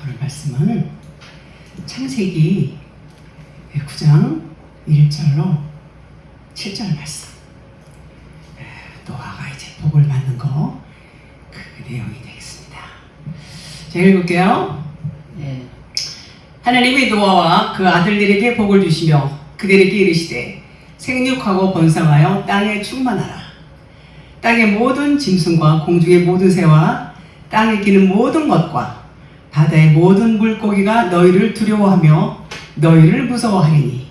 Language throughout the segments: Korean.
오늘 말씀은 창세기 9장 1절로 7절 말씀. 노아가 이제 복을 받는 거, 그 내용이 되겠습니다. 제가 읽을게요. 네. 하나님이 노아와 그 아들들에게 복을 주시며 그들에게 이르시되 생육하고 번성하여 땅에 충만하라. 땅의 모든 짐승과 공중의 모든 새와 땅에 기는 모든 것과 바다의 모든 물고기가 너희를 두려워하며 너희를 무서워하리니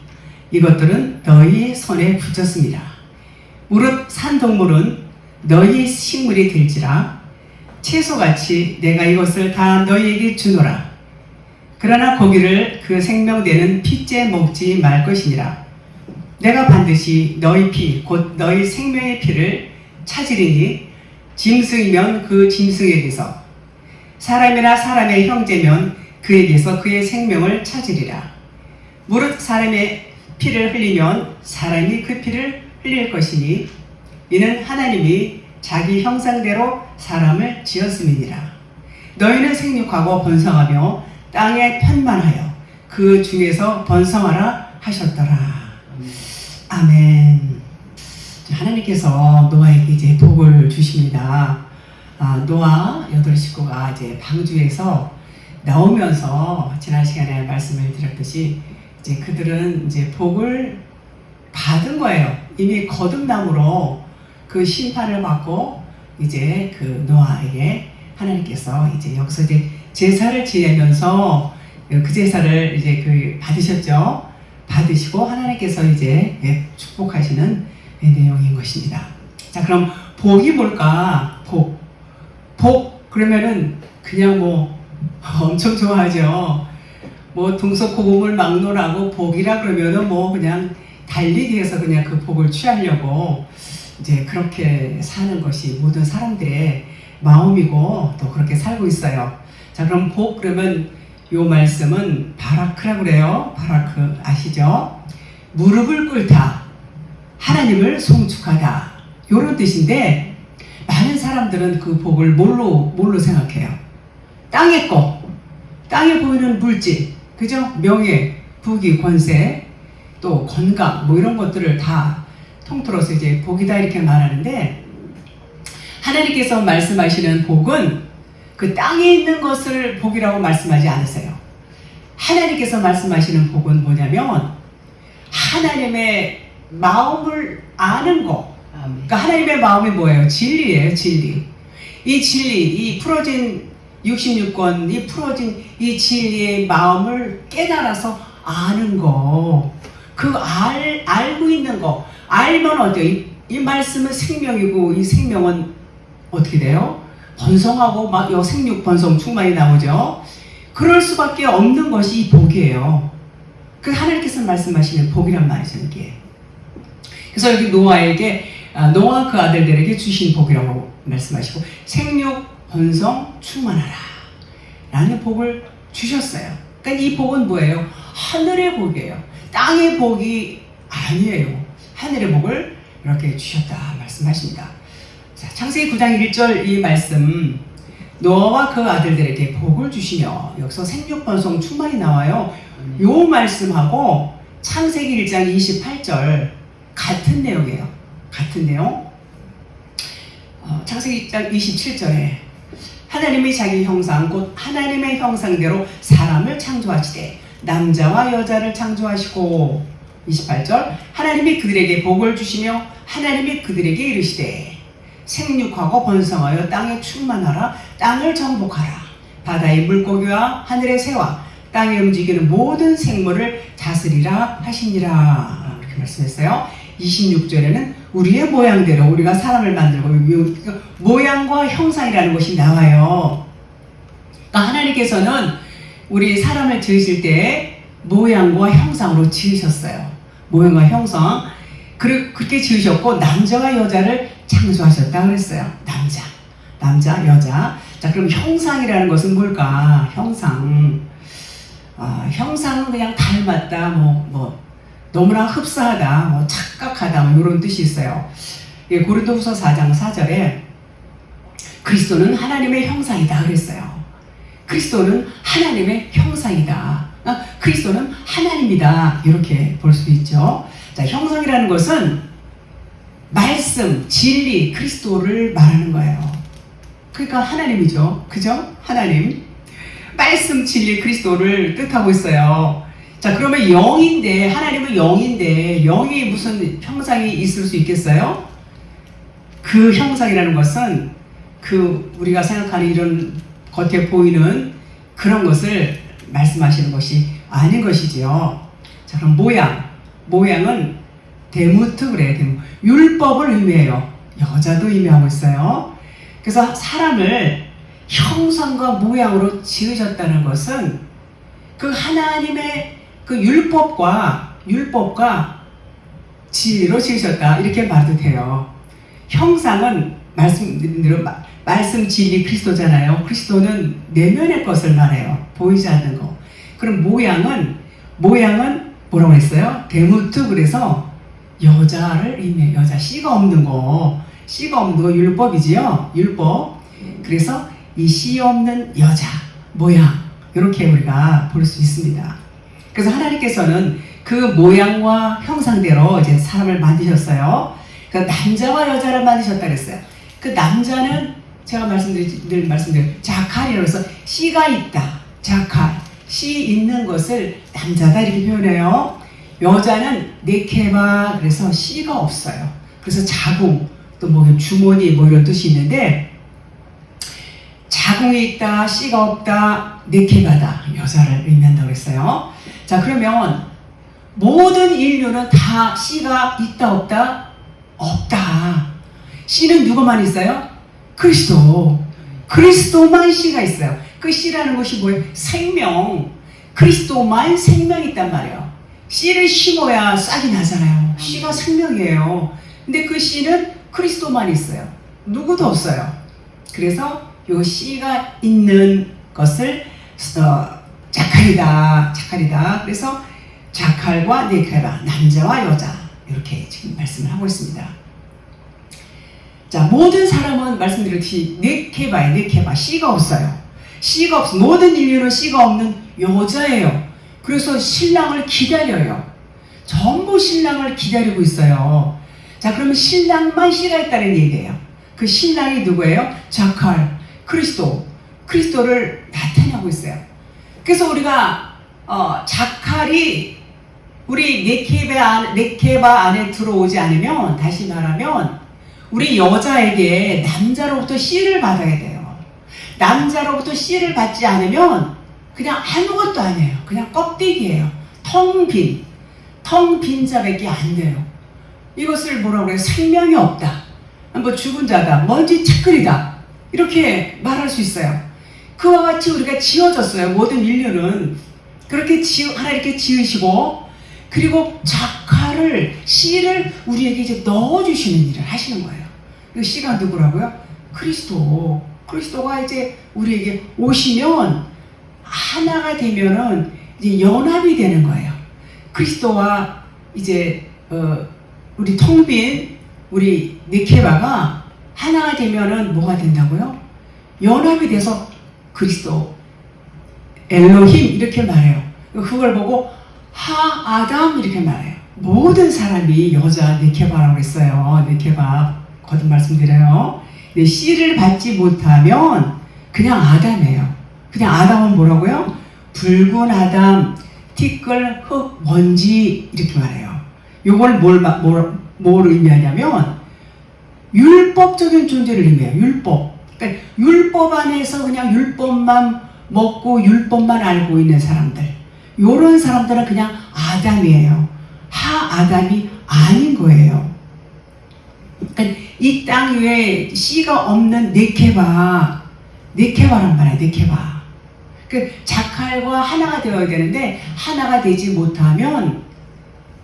이것들은 너희의 손에 붙였습니다. 무릇 산동물은 너희 식물이 될지라 채소같이 내가 이것을 다 너희에게 주노라. 그러나 고기를 그 생명되는 피째 먹지 말 것이니라. 내가 반드시 너희 피 곧 너희 생명의 피를 찾으리니 짐승이면 그 짐승에게서 사람이나 사람의 형제면 그에게서 그의 생명을 찾으리라. 무릇 사람의 피를 흘리면 사람이 그 피를 흘릴 것이니 이는 하나님이 자기 형상대로 사람을 지었음이니라. 너희는 생육하고 번성하며 땅에 편만하여 그 중에서 번성하라 하셨더라. 아멘. 하나님께서 노아에게 이제 복을 주십니다. 노아 8식구가 이제 방주에서 나오면서 지난 시간에 말씀을 드렸듯이 이제 그들은 이제 복을 받은 거예요. 이미 거듭남으로 그 심판을 받고 이제 그 노아에게 하나님께서 이제 여기서 이제 제사를 지내면서 그 제사를 이제 그 받으셨죠. 받으시고 하나님께서 이제 축복하시는 내용인 것입니다. 자, 그럼 복이 뭘까? 복 그러면은 그냥 뭐 엄청 좋아하죠. 뭐 동서고금을 막론하고 복이라 그러면은 뭐 그냥 달리기 해서 그냥 그 복을 취하려고 이제 그렇게 사는 것이 모든 사람들의 마음이고 또 그렇게 살고 있어요. 자, 그럼 복 그러면 요 말씀은 바라크라고 그래요. 바라크 아시죠? 무릎을 꿇다, 하나님을 송축하다, 요런 뜻인데 많은 사람들은 그 복을 뭘로 생각해요? 땅의 거, 땅에 보이는 물질, 그죠? 명예, 부귀, 권세, 또 건강, 뭐 이런 것들을 다 통틀어서 이제 복이다 이렇게 말하는데, 하나님께서 말씀하시는 복은 그 땅에 있는 것을 복이라고 말씀하지 않으세요. 하나님께서 말씀하시는 복은 뭐냐면 하나님의 마음을 아는 거. 그러니까 하나님의 마음이 뭐예요? 진리예요, 진리. 이 진리, 이 풀어진 66권, 이 풀어진 이 진리의 마음을 깨달아서 아는 거. 그 알고 있는 거. 알면 어때요? 이 말씀은 생명이고 이 생명은 어떻게 돼요? 번성하고 막 생육 번성 충만이 나오죠. 그럴 수밖에 없는 것이 이 복이에요. 그 하나님께서 말씀하시는 복이란 말이죠, 이게. 그래서 여기 노아에게 노아 그 아들들에게 주신 복이라고 말씀하시고 생육 번성 충만하라 라는 복을 주셨어요. 그러니까 이 복은 뭐예요? 하늘의 복이에요. 땅의 복이 아니에요. 하늘의 복을 이렇게 주셨다 말씀하십니다. 자, 창세기 9장 1절 이 말씀, 노아와 그 아들들에게 복을 주시며, 여기서 생육번성 충만이 나와요. 요 말씀하고 창세기 1장 28절 같은 내용이에요. 같은 내용. 창세기 1장 27절에 하나님이 자기 형상 곧 하나님의 형상대로 사람을 창조하시되 남자와 여자를 창조하시고, 28절 하나님이 그들에게 복을 주시며 하나님이 그들에게 이르시되 생육하고 번성하여 땅에 충만하라. 땅을 정복하라. 바다의 물고기와 하늘의 새와 땅에 움직이는 모든 생물을 다스리라 하시니라. 이렇게 말씀했어요. 26절에는 우리의 모양대로 우리가 사람을 만들고, 모양과 형상이라는 것이 나와요. 그러니까 하나님께서는 우리 사람을 지으실 때 모양과 형상으로 지으셨어요. 모양과 형상. 그렇게 지으셨고 남자와 여자를 창조하셨다 그랬어요. 남자, 여자. 자, 그럼 형상이라는 것은 뭘까? 형상. 형상은 그냥 닮았다, 너무나 흡사하다, 착각하다, 이런 뜻이 있어요. 예, 고린도후서 4장 4절에 그리스도는 하나님의 형상이다 그랬어요. 그리스도는 하나님의 형상이다. 그리스도는 하나님이다. 이렇게 볼 수 있죠. 자, 형상이라는 것은 말씀, 진리, 그리스도를 말하는 거예요. 그러니까 하나님이죠. 그죠? 하나님. 말씀, 진리, 그리스도를 뜻하고 있어요. 자, 그러면 영인데, 하나님은 영인데, 영이 무슨 형상이 있을 수 있겠어요? 그 형상이라는 것은 우리가 생각하는 이런 겉에 보이는 그런 것을 말씀하시는 것이 아닌 것이지요. 자, 그럼 모양은 데무트 그래요. 율법을 의미해요. 여자도 의미하고 있어요. 그래서 사람을 형상과 모양으로 지으셨다는 것은 그 하나님의 그 율법과 진리로 지으셨다. 이렇게 말도 돼요. 형상은 말씀, 진리, 그리스도잖아요. 그리스도는 내면의 것을 말해요. 보이지 않는 거. 그럼 모양은 뭐라고 했어요? 데무트, 그래서 여자를 의미해요. 여자, 씨가 없는 거 율법이지요. 율법. 그래서 이 씨 없는 여자, 모양, 이렇게 우리가 볼 수 있습니다. 그래서 하나님께서는 그 모양과 형상대로 이제 사람을 만드셨어요. 그러니까 남자와 여자를 만드셨다 그랬어요. 그 남자는 제가 늘 말씀드린 자칼이라고 해서 씨가 있다. 자칼, 씨 있는 것을 남자다 이렇게 표현해요. 여자는 네케바, 그래서 씨가 없어요. 그래서 자궁, 또 뭐 주머니 뭐 이런 뜻이 있는데, 자궁이 있다, 씨가 없다, 네케바다, 여자를 의미한다고 했어요. 자, 그러면 모든 인류는 다 씨가 있다 없다? 없다. 씨는 누구만 있어요? 그리스도만 씨가 있어요. 그 씨라는 것이 뭐예요? 생명. 그리스도만 생명이 있단 말이에요. 씨를 심어야 싹이 나잖아요. 씨가 생명이에요. 근데 그 씨는 그리스도만 있어요. 누구도 없어요. 그래서 요 씨가 있는 것을 자칼이다. 그래서 자칼과 네케바, 남자와 여자, 이렇게 지금 말씀을 하고 있습니다. 자, 모든 사람은 말씀드렸듯이 네케바, 씨가 없어요. 모든 인류는 씨가 없는 여자예요. 그래서 신랑을 기다려요. 전부 신랑을 기다리고 있어요. 자, 그러면 신랑만 씨가 있다는 얘기예요. 그 신랑이 누구예요? 자칼, 그리스도를 나타내고 있어요. 그래서 우리가 자칼이 우리 네케바 안에 들어오지 않으면, 다시 말하면 우리 여자에게 남자로부터 씨를 받아야 돼요. 남자로부터 씨를 받지 않으면 그냥 아무것도 아니에요. 그냥 껍데기예요. 텅 빈 자밖에 안 돼요. 이것을 뭐라고 해요? 생명이 없다. 뭐 죽은 자다. 먼지 티끌이다. 이렇게 말할 수 있어요. 그와 같이 우리가 지어졌어요. 모든 인류는 그렇게 하나님께 지으시고, 그리고 자칼을, 씨를 우리에게 이제 넣어주시는 일을 하시는 거예요. 그 씨가 누구라고요? 그리스도가 이제 우리에게 오시면 하나가 되면은 이제 연합이 되는 거예요. 그리스도와 이제 우리 텅 빈 우리 네케바가 하나가 되면은 뭐가 된다고요? 연합이 돼서 그리스도, 엘로힘 이렇게 말해요. 그걸 보고 하아담 이렇게 말해요. 모든 사람이 여자 네케바라고 했어요. 네케바, 거듭 말씀드려요. 근데 씨를 받지 못하면 그냥 아담이에요. 그냥 아담은 뭐라고요? 붉은 아담, 티끌, 흙, 먼지 이렇게 말해요. 이걸 뭘 의미하냐면 율법적인 존재를 의미해요. 율법. 그러니까 율법 안에서 그냥 율법만 먹고 율법만 알고 있는 사람들. 이런 사람들은 그냥 아담이에요. 하아담이 아닌 거예요. 그러니까 이 땅 위에 씨가 없는 네케바란 말이에요. 네케바. 그 자칼과 하나가 되어야 되는데 하나가 되지 못하면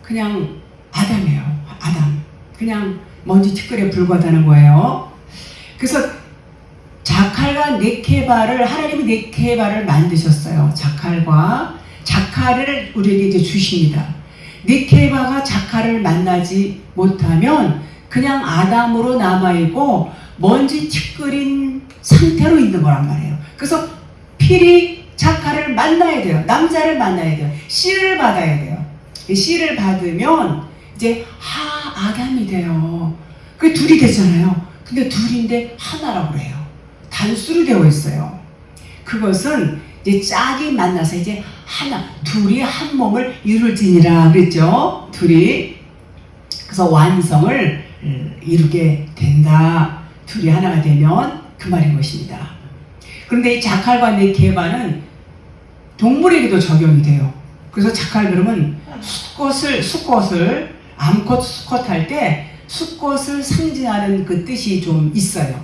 그냥 아담이에요. 아담. 그냥 먼지 티끌에 불과하다는 거예요. 그래서 자칼과 네케바를, 하나님이 네케바를 만드셨어요. 자칼을 우리에게 이제 주십니다. 네케바가 자칼을 만나지 못하면 그냥 아담으로 남아있고 먼지 티끌인 상태로 있는 거란 말이에요. 그래서 필히 자카를 만나야 돼요. 남자를 만나야 돼요. 씨를 받아야 돼요. 이 씨를 받으면 이제 아담이 돼요. 그 둘이 되잖아요. 근데 둘인데 하나라고 그래요. 단수로 되어 있어요. 그것은 이제 짝이 만나서 이제 하나, 둘이 한 몸을 이룰지니라 그랬죠. 둘이. 그래서 완성을 이루게 된다. 둘이 하나가 되면 그 말인 것입니다. 그런데 이 자칼과 네케바는 동물에게도 적용이 돼요. 그래서 자칼 그러면 수컷을 암컷 수컷 할 때 수컷을 상징하는 그 뜻이 좀 있어요.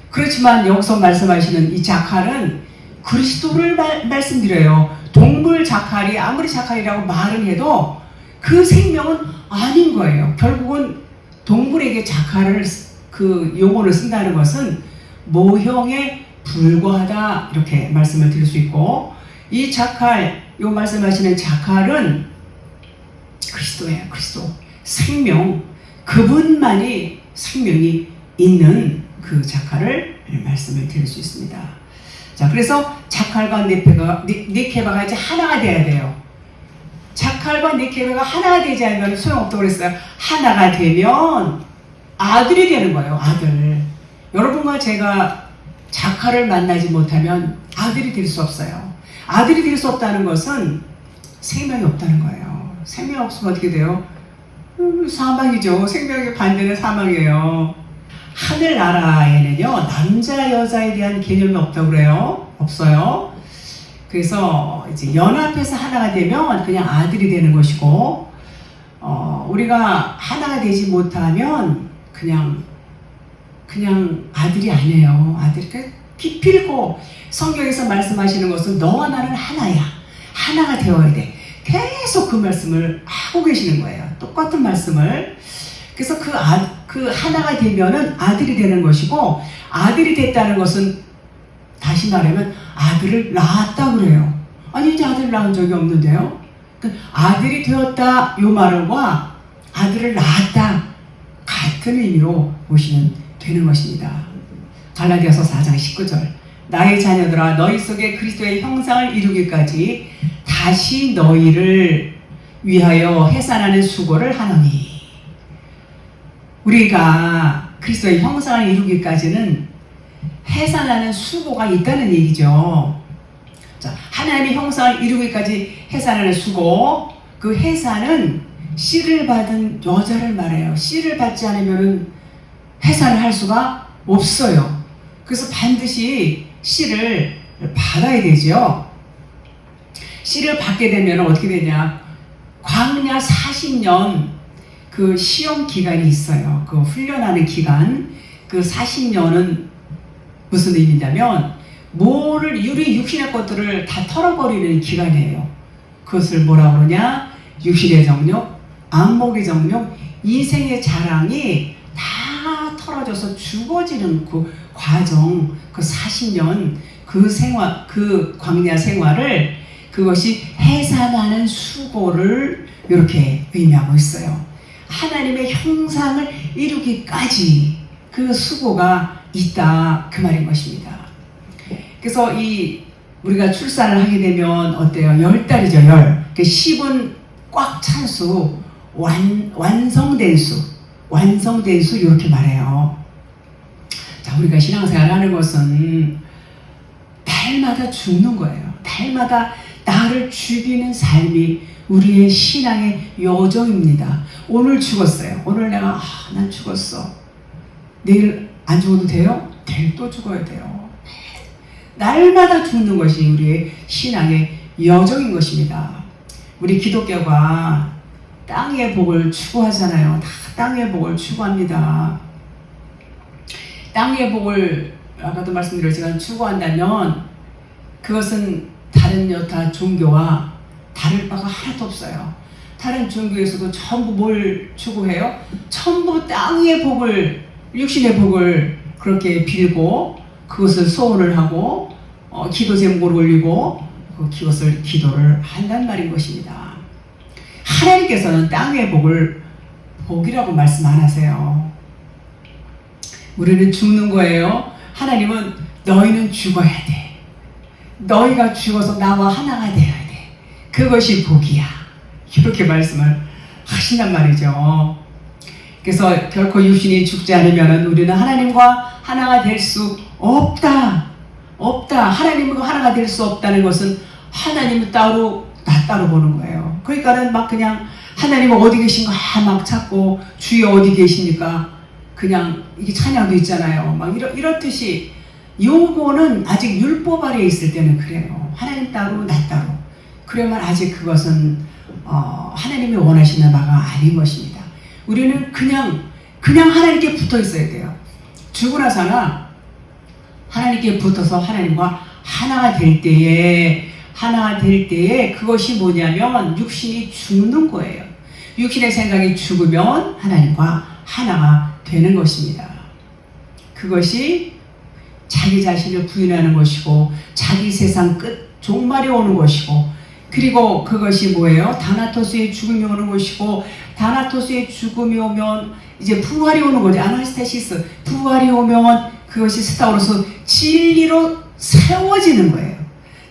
그렇지만 여기서 말씀하시는 이 자칼은 그리스도를 말씀드려요. 동물 자칼이 아무리 자칼이라고 말은 해도 그 생명은 아닌 거예요. 결국은 동물에게 자칼을 그 용어를 쓴다는 것은 모형에 불과하다 이렇게 말씀을 드릴 수 있고, 이 자칼, 요 말씀하시는 자칼은 그리스도예요. 그리스도 생명, 그분만이 생명이 있는 그 자칼을 말씀을 드릴 수 있습니다. 자, 그래서 자칼과 네케바가 이제 하나가 돼야 돼요. 자칼과 네케바가 하나가 되지 않으면 소용없다고 그랬어요. 하나가 되면 아들이 되는 거예요. 아들. 여러분과 제가 자칼을 만나지 못하면 아들이 될 수 없어요. 아들이 될 수 없다는 것은 생명이 없다는 거예요. 생명이 없으면 어떻게 돼요? 사망이죠. 생명의 반대는 사망이에요. 하늘나라에는요, 남자 여자에 대한 개념이 없다고 그래요. 없어요. 그래서 이제 연합해서 하나가 되면 그냥 아들이 되는 것이고, 우리가 하나가 되지 못하면 그냥 아들이 아니에요. 아들이 기필코 성경에서 말씀하시는 것은 너와 나는 하나야. 하나가 되어야 돼. 계속 그 말씀을 하고 계시는 거예요. 똑같은 말씀을. 그래서 그 하나가 되면은 아들이 되는 것이고, 아들이 됐다는 것은 다시 말하면 아들을 낳았다 그래요. 아니, 이제 아들을 낳은 적이 없는데요. 아들이 되었다 요 말과 아들을 낳았다 같은 의미로 보시면 되는 것입니다. 갈라디아서 4장 19절, 나의 자녀들아 너희 속에 그리스도의 형상을 이루기까지 다시 너희를 위하여 해산하는 수고를 하노니. 우리가 그리스도의 형상을 이루기까지는 해산하는 수고가 있다는 얘기죠. 자, 하나님의 형상을 이루기까지 해산하는 수고, 그 해산은 씨를 받은 여자를 말해요. 씨를 받지 않으면 해산을 할 수가 없어요. 그래서 반드시 씨를 받아야 되죠. 씨를 받게 되면 어떻게 되냐? 광야 40년 그 시험 기간이 있어요. 그 훈련하는 기간. 그 40년은 무슨 의미냐면 모를 육신의 것들을 다 털어버리는 기간이에요. 그것을 뭐라 그러냐? 육신의 정욕, 안목의 정욕, 인생의 자랑이 다 털어져서 죽어지는 그 과정, 그 40년 그 생활, 그 광야 생활을, 그것이 해산하는 수고를 이렇게 의미하고 있어요. 하나님의 형상을 이루기까지 그 수고가 있다 그 말인 것입니다. 그래서 우리가 출산을 하게 되면 어때요? 10달이죠. 10은 꽉 찬 수, 완성된 수 이렇게 말해요. 자, 우리가 신앙생활을 하는 것은 달마다 죽는 거예요. 달마다 나를 죽이는 삶이 우리의 신앙의 여정입니다. 오늘 죽었어요. 오늘 내가 난 죽었어. 내일 안 죽어도 돼요? 내일 또 죽어야 돼요. 날마다 죽는 것이 우리의 신앙의 여정인 것입니다. 우리 기독교가 땅의 복을 추구하잖아요. 다 땅의 복을 추구합니다. 땅의 복을 아까도 말씀드렸지만 추구한다면 그것은 다른 여타 종교와 다를 바가 하나도 없어요. 다른 종교에서도 전부 뭘 추구해요? 전부 땅의 복을, 육신의 복을 그렇게 빌고 그것을 소원을 하고 기도 제목을 올리고 그것을 기도를 한단 말인 것입니다. 하나님께서는 땅의 복을 복이라고 말씀 안 하세요. 우리는 죽는 거예요. 하나님은 너희는 죽어야 돼. 너희가 죽어서 나와 하나가 되어야 돼. 그것이 복이야. 이렇게 말씀을 하신단 말이죠. 그래서 결코 육신이 죽지 않으면 우리는 하나님과 하나가 될 수 없다. 없다. 하나님과 하나가 될 수 없다는 것은 하나님을 따로 나 따로 보는 거예요. 그러니까는 막 그냥 하나님 어디 계신가 막 찾고 주여 어디 계십니까? 그냥 이게 찬양도 있잖아요. 막 이렇듯이 요거는 아직 율법 아래에 있을 때는 그래요. 하나님 따로 나 따로. 그러면 아직 그것은 하나님이 원하시는 바가 아닌 것입니다. 우리는 그냥 하나님께 붙어 있어야 돼요. 죽고 나서나 하나님께 붙어서 하나님과 하나가 될 때에 그것이 뭐냐면 육신이 죽는 거예요. 육신의 생각이 죽으면 하나님과 하나가 되는 것입니다. 그것이 자기 자신을 부인하는 것이고 자기 세상 끝 종말이 오는 것이고 그리고 그것이 뭐예요? 다나토스의 죽음이 오는 것이고 다나토스의 죽음이 오면 이제 부활이 오는 거죠. 아나스타시스 부활이 오면 그것이 스타로서 진리로 세워지는 거예요.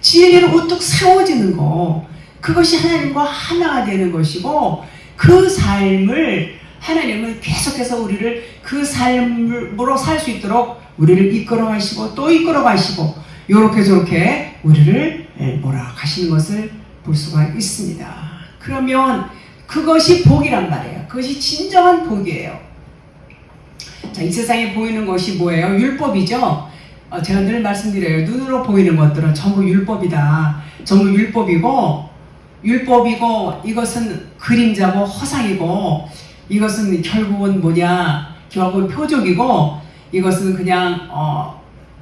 진리로 우뚝 세워지는 거. 그것이 하나님과 하나가 되는 것이고 그 삶을 하나님은 계속해서 우리를 그 삶으로 살 수 있도록 우리를 이끌어 가시고 또 이끌어 가시고 요렇게 저렇게 우리를 몰아가시는 것을 볼 수가 있습니다. 그러면 그것이 복이란 말이에요. 그것이 진정한 복이에요. 자, 이 세상에 보이는 것이 뭐예요? 율법이죠. 제가 늘 말씀드려요. 눈으로 보이는 것들은 전부 율법이다. 전부 율법이고 이것은 그림자고 허상이고 이것은 결국은 뭐냐? 결국은 표적이고 이것은 그냥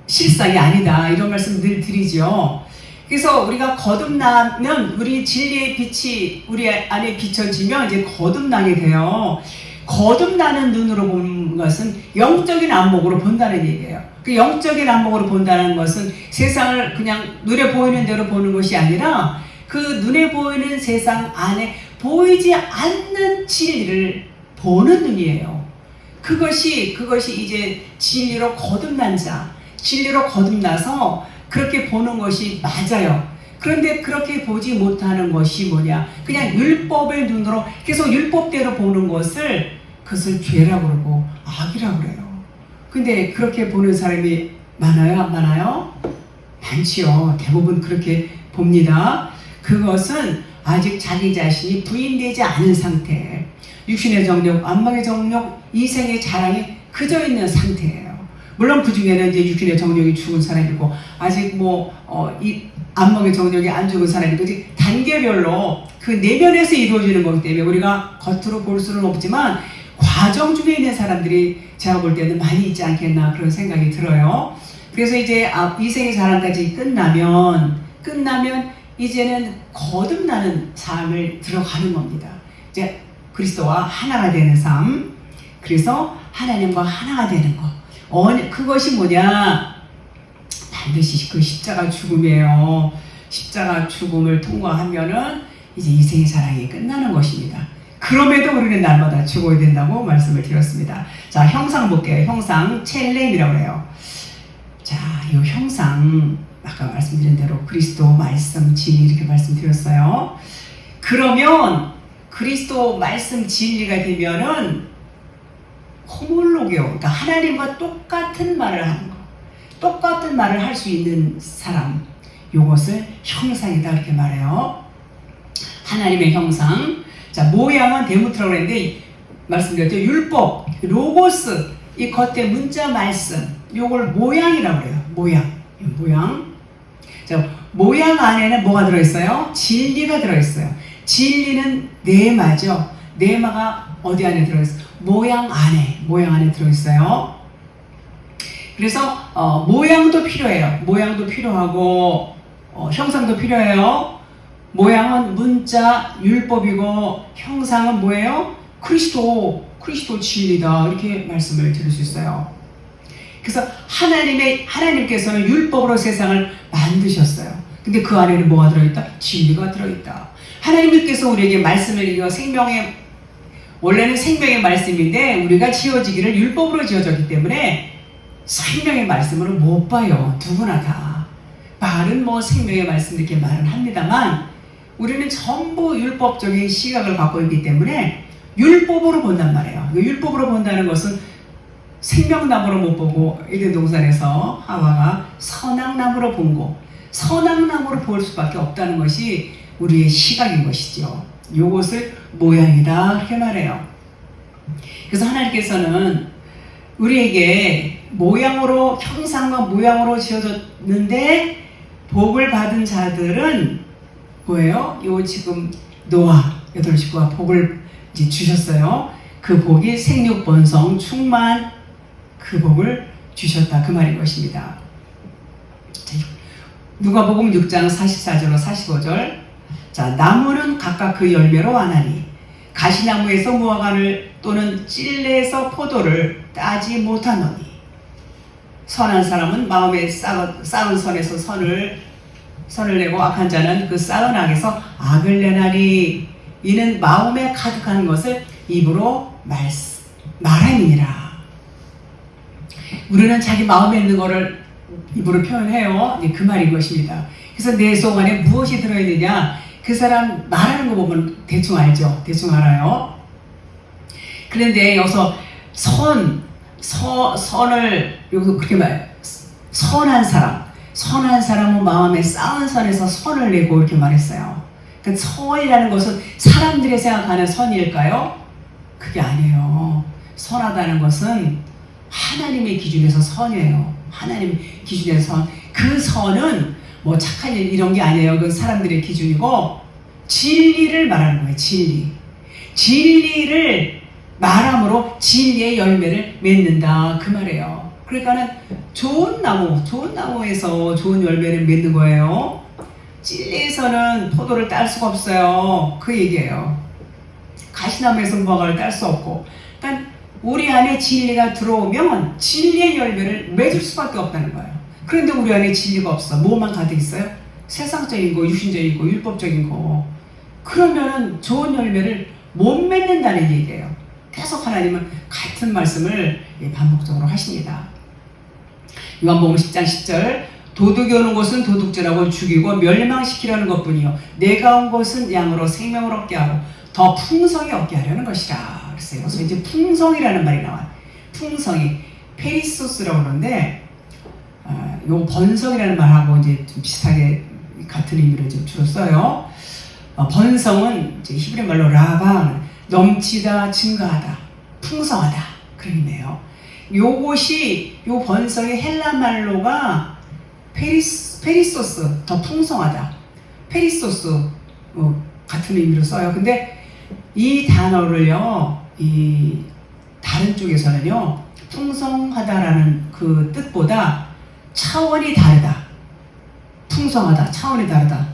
실상이 아니다. 이런 말씀 늘 드리죠. 그래서 우리가 거듭나면 우리 진리의 빛이 우리 안에 비춰지면 이제 거듭나게 돼요. 거듭나는 눈으로 보는 것은 영적인 안목으로 본다는 얘기예요. 그 영적인 안목으로 본다는 것은 세상을 그냥 눈에 보이는 대로 보는 것이 아니라 그 눈에 보이는 세상 안에 보이지 않는 진리를 보는 눈이에요. 그것이 이제 진리로 거듭난 자, 진리로 거듭나서 그렇게 보는 것이 맞아요. 그런데 그렇게 보지 못하는 것이 뭐냐? 그냥 율법의 눈으로 계속 율법대로 보는 그것을 죄라고 그러고 악이라고 그래요. 근데 그렇게 보는 사람이 많아요? 안 많아요? 많지요. 대부분 그렇게 봅니다. 그것은 아직 자기 자신이 부인되지 않은 상태, 육신의 정욕, 안목의 정욕, 이생의 자랑이 그저 있는 상태예요. 물론 그 중에는 이제 육신의 정욕이 죽은 사람이고 아직 이 안목의 정욕이 안 죽은 사람이고 단계별로 그 내면에서 이루어지는 거기 때문에 우리가 겉으로 볼 수는 없지만 과정 중에 있는 사람들이 제가 볼 때는 많이 있지 않겠나 그런 생각이 들어요. 그래서 이제 이생의 자랑까지 끝나면 이제는 거듭나는 삶을 들어가는 겁니다. 이제 그리스도와 하나가 되는 삶. 그래서 하나님과 하나가 되는 것. 그것이 뭐냐? 반드시 그 십자가 죽음이에요. 십자가 죽음을 통과하면은 이제 이생의 사랑이 끝나는 것입니다. 그럼에도 우리는 날마다 죽어야 된다고 말씀을 드렸습니다. 자, 형상 볼게요. 형상, 첼렘이라고 해요. 자, 이 형상, 아까 말씀드린 대로 그리스도, 말씀, 진리 이렇게 말씀드렸어요. 그러면 그리스도, 말씀, 진리가 되면은 호몰로게오, 그러니까 하나님과 똑같은 말을 하는 거, 똑같은 말을 할 수 있는 사람, 이것을 형상이다 이렇게 말해요. 하나님의 형상. 자, 모양은 데모트라고 했는데 말씀드렸죠. 율법, 로고스, 이 겉에 문자 말씀, 이걸 모양이라고 그래요. 모양. 자, 모양 안에는 뭐가 들어있어요? 진리가 들어있어요. 진리는 네마죠. 네마가 어디 안에 들어있어요? 모양 안에 들어있어요. 그래서 모양도 필요해요. 모양도 필요하고 형상도 필요해요. 모양은 문자, 율법이고 형상은 뭐예요? 그리스도 진리다 이렇게 말씀을 드릴 수 있어요. 그래서 하나님께서는 율법으로 세상을 만드셨어요. 근데 그 안에는 뭐가 들어있다? 진리가 들어있다. 하나님께서 우리에게 말씀을 원래는 생명의 말씀인데 우리가 지어지기를 율법으로 지어졌기 때문에 생명의 말씀으로 못 봐요. 누구나 다. 말은 뭐 생명의 말씀 이렇게 말은 합니다만 우리는 전부 율법적인 시각을 갖고 있기 때문에 율법으로 본단 말이에요. 율법으로 본다는 것은 생명나무로 못 보고 에덴 동산에서 하와가 선악나무로 본 거, 선악나무로 볼 수밖에 없다는 것이 우리의 시각인 것이죠. 요것을 모양이다 이렇게 말해요. 그래서 하나님께서는 우리에게 모양으로, 형상과 모양으로 지어졌는데 복을 받은 자들은 뭐예요? 요 지금 노아 8식구가 복을 이제 주셨어요. 그 복이 생육 번성 충만, 그 복을 주셨다 그 말인 것입니다. 누가복음 6장 44절로 45절. 자, 나무는 각각 그 열매로 아나니 가시나무에서 무화과를 또는 찔레에서 포도를 따지 못하노니 선한 사람은 마음에 쌓은 선에서 선을 내고 악한 자는 그 쌓은 악에서 악을 내나니 이는 마음에 가득한 것을 입으로 말함이니라. 우리는 자기 마음에 있는 것을 입으로 표현해요. 그 말인 것입니다. 그래서 내 속 안에 무엇이 들어있느냐, 그 사람 말하는 거 보면 대충 알죠. 대충 알아요. 그런데 여기서 선을 여기서 그렇게 말해요. 선한 사람은 마음에 쌓은 선에서 선을 내고 이렇게 말했어요. 그러니까 선이라는 것은 사람들이 생각하는 선일까요? 그게 아니에요. 선하다는 것은 하나님의 기준에서 선이에요. 하나님 기준에서 선. 그 선은 뭐 착한 일 이런 게 아니에요. 그 사람들의 기준이고 진리를 말하는 거예요. 진리를 말함으로 진리의 열매를 맺는다 그 말이에요. 그러니까는 좋은 나무에서 좋은 열매를 맺는 거예요. 진리에서는 포도를 딸 수가 없어요. 그 얘기예요. 가시나무에서 무화과를 딸 수 없고, 그러니까 우리 안에 진리가 들어오면 진리의 열매를 맺을 수밖에 없다는 거예요. 그런데 우리 안에 진리가 없어. 뭐만 가득 있어요? 세상적인 거, 유신적인 거, 율법적인 거. 그러면은 좋은 열매를 못 맺는다는 얘기예요. 계속 하나님은 같은 말씀을 반복적으로 하십니다. 요한복음 10장 10절. 도둑이 오는 것은 도둑질하고 죽이고 멸망시키려는 것뿐이요 내가 온 것은 양으로 생명을 얻게 하고 더 풍성히 얻게 하려는 것이라. 그래서 이제 풍성이라는 말이 나와요. 풍성이 페리소스라고 그러는데 요 번성이라는 말하고 이제 좀 비슷하게 같은 의미로 좀 주로 써요. 번성은 이제 히브리 말로 라방, 넘치다, 증가하다, 풍성하다 그런 의미예요. 요것이 요 번성의 헬라 말로가 페리소스, 더 풍성하다. 페리소스 같은 의미로 써요. 근데 이 단어를요, 이 다른 쪽에서는요, 풍성하다라는 그 뜻보다 차원이 다르다. 풍성하다, 차원이 다르다.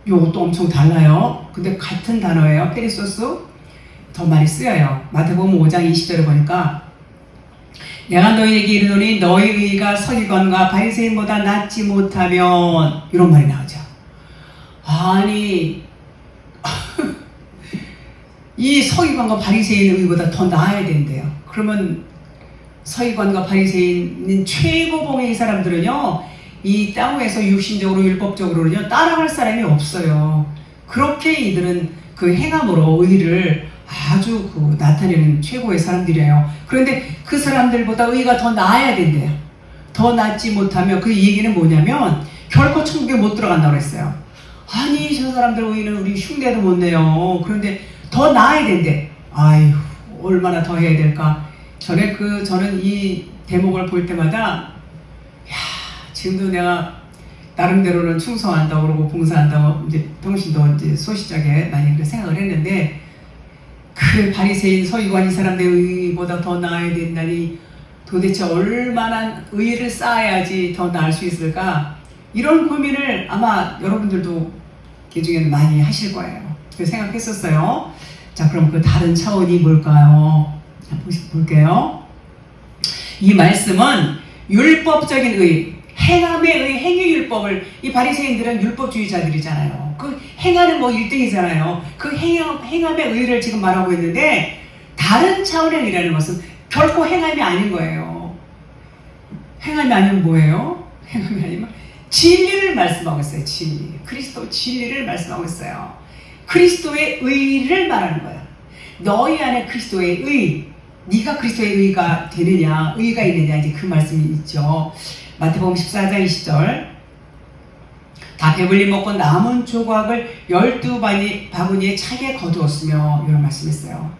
요것도 엄청 달라요. 근데 같은 단어예요. 페리소스 더 많이 쓰여요. 마태복음 5장 20절에 보니까 내가 너희에게 이르노니 너희 의가 서기관과 바리새인보다 낫지 못하면 이런 말이 나오죠. 아니 이 서기관과 바리새인 의보다 더 나아야 된대요. 그러면 서기관과 바리새인은 최고봉의 이 사람들은요, 이 땅에서 육신적으로 율법적으로는요 따라갈 사람이 없어요. 그렇게 이들은 그 행함으로 의를 아주 그 나타내는 최고의 사람들이에요. 그런데 그 사람들보다 의가 더 나아야 된대요. 더 낫지 못하면 그 얘기는 뭐냐면 결코 천국에 못 들어간다고 했어요. 아니 저 사람들 의는 우리 흉내도 못 내요. 그런데 더 나아야 된대. 아유 얼마나 더 해야 될까. 저는 이 대목을 볼 때마다 야 지금도 내가 나름대로는 충성한다고 그러고 봉사한다고 이제 평신도 이제 소시적에 많이 그렇게 생각을 했는데 그 바리새인 서기관 이 사람들 의보다 더 나아야 된다니 도대체 얼마나 의를 쌓아야지 더 나을 수 있을까. 이런 고민을 아마 여러분들도 개중에는 많이 하실 거예요. 그래서 생각했었어요. 자, 그럼 그 다른 차원이 뭘까요? 자, 볼게요. 이 말씀은 율법적인 의, 행함의 의, 행위율법을, 이 바리새인들은 율법주의자들이잖아요. 그 행하는 뭐 1등이잖아요. 그 행함의 의를 지금 말하고 있는데 다른 차원의 의라는 것은 결코 행함이 아닌 거예요. 행함이 아니면 뭐예요? 행함이 아니면 진리를 말씀하고 있어요. 진리. 그리스도 진리를 말씀하고 있어요. 그리스도의 의를 말하는 거예요. 너희 안에 그리스도의 의, 네가 그리스도의 의가 되느냐, 의가 있느냐, 이제 그 말씀이 있죠. 마태복음 14장 20절. 다 배불리 먹고 남은 조각을 12바구니에 차게 거두었으며, 이런 말씀했어요.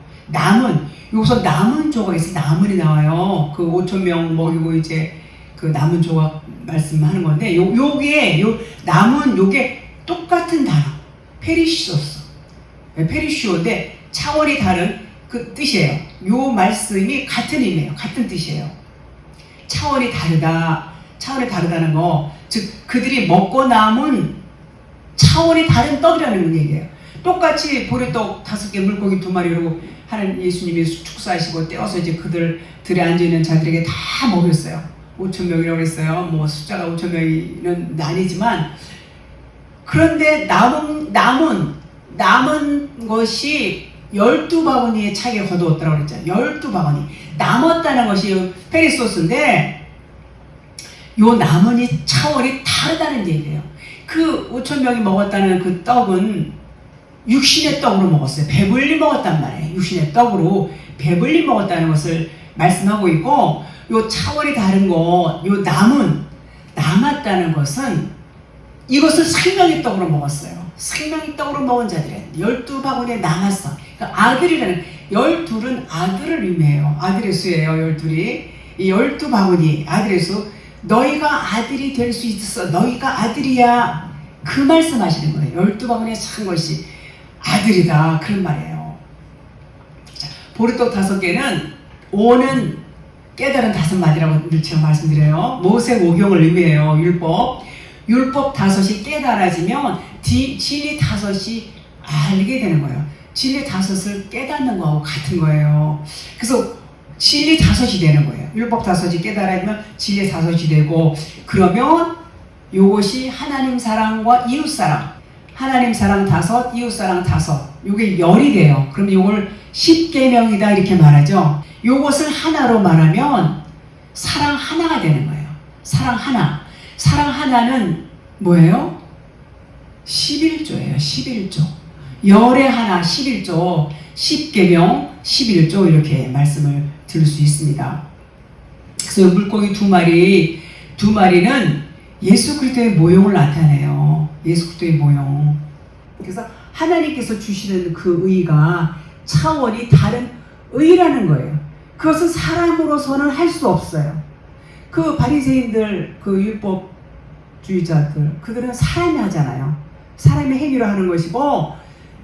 여기서 남은 조각에서 나문이 나와요. 그 5,000명 먹이고 이제 그 남은 조각 말씀하는 건데, 요게 똑같은 단어. 페리시오스. 페리시오인데 차원이 다른 그 뜻이에요. 요 말씀이 같은 의미예요. 같은 뜻이에요. 차원이 다르다는 거, 즉 그들이 먹고 남은 차원이 다른 떡이라는 얘기예요. 똑같이 보리떡 5개, 물고기 2마리로 하는 예수님이 축사하시고 떼어서 이제 그들에 앉아있는 자들에게 다 먹였어요. 5,000명이라고 했어요. 뭐 숫자가 5,000명이는 아니지만, 그런데 남은 것이 12바구니에 차게 거두었다고 그랬잖아요. 12바구니. 남았다는 것이 페리소스인데, 요 남은 차원이 다르다는 얘기예요. 그 5,000명이 먹었다는 그 떡은 육신의 떡으로 먹었어요. 배불리 먹었단 말이에요. 육신의 떡으로 배불리 먹었다는 것을 말씀하고 있고, 요 차원이 다른 거, 요 남았다는 것은 이것을 생명의 떡으로 먹었어요. 생명의 떡으로 먹은 자들이 12바구니에 남았어. 그러니까 아들이라는, 12은 아들을 의미해요. 아들의 수예요. 12이. 이 12바구니, 아들의 수. 너희가 아들이 될 수 있어. 너희가 아들이야. 그 말씀 하시는 거예요. 12바구니에 찬 것이 아들이다. 그런 말이에요. 자, 보리떡 5개는 오는 깨달은 5마디라고 늘 제가 말씀드려요. 모세오경을 의미해요. 율법 5이 깨달아지면 진리 5이 알게 되는 거예요. 진리 5을 깨닫는 거하고 같은 거예요. 그래서 진리 5이 되는 거예요. 율법 5이 깨달아지면 진리 5이 되고, 그러면 요것이 하나님 사랑과 이웃 사랑, 하나님 사랑 5, 이웃 사랑 5, 요게 열이 돼요. 그럼 요걸 10계명이다 이렇게 말하죠. 요것을 하나로 말하면 사랑 하나가 되는 거예요. 사랑 하나. 사랑 하나는 뭐예요? 11조예요. 11조. 열의 하나 11조, 10계명 11조 이렇게 말씀을 들을 수 있습니다. 그래서 물고기 2마리는 예수 그리스도의 모형을 나타내요. 예수 그리스도의 모형. 그래서 하나님께서 주시는 그 의가 차원이 다른 의라는 거예요. 그것은 사람으로서는 할 수 없어요. 그 바리새인들, 그 율법주의자들, 그들은 사람이 하잖아요. 사람의 행위로 하는 것이고,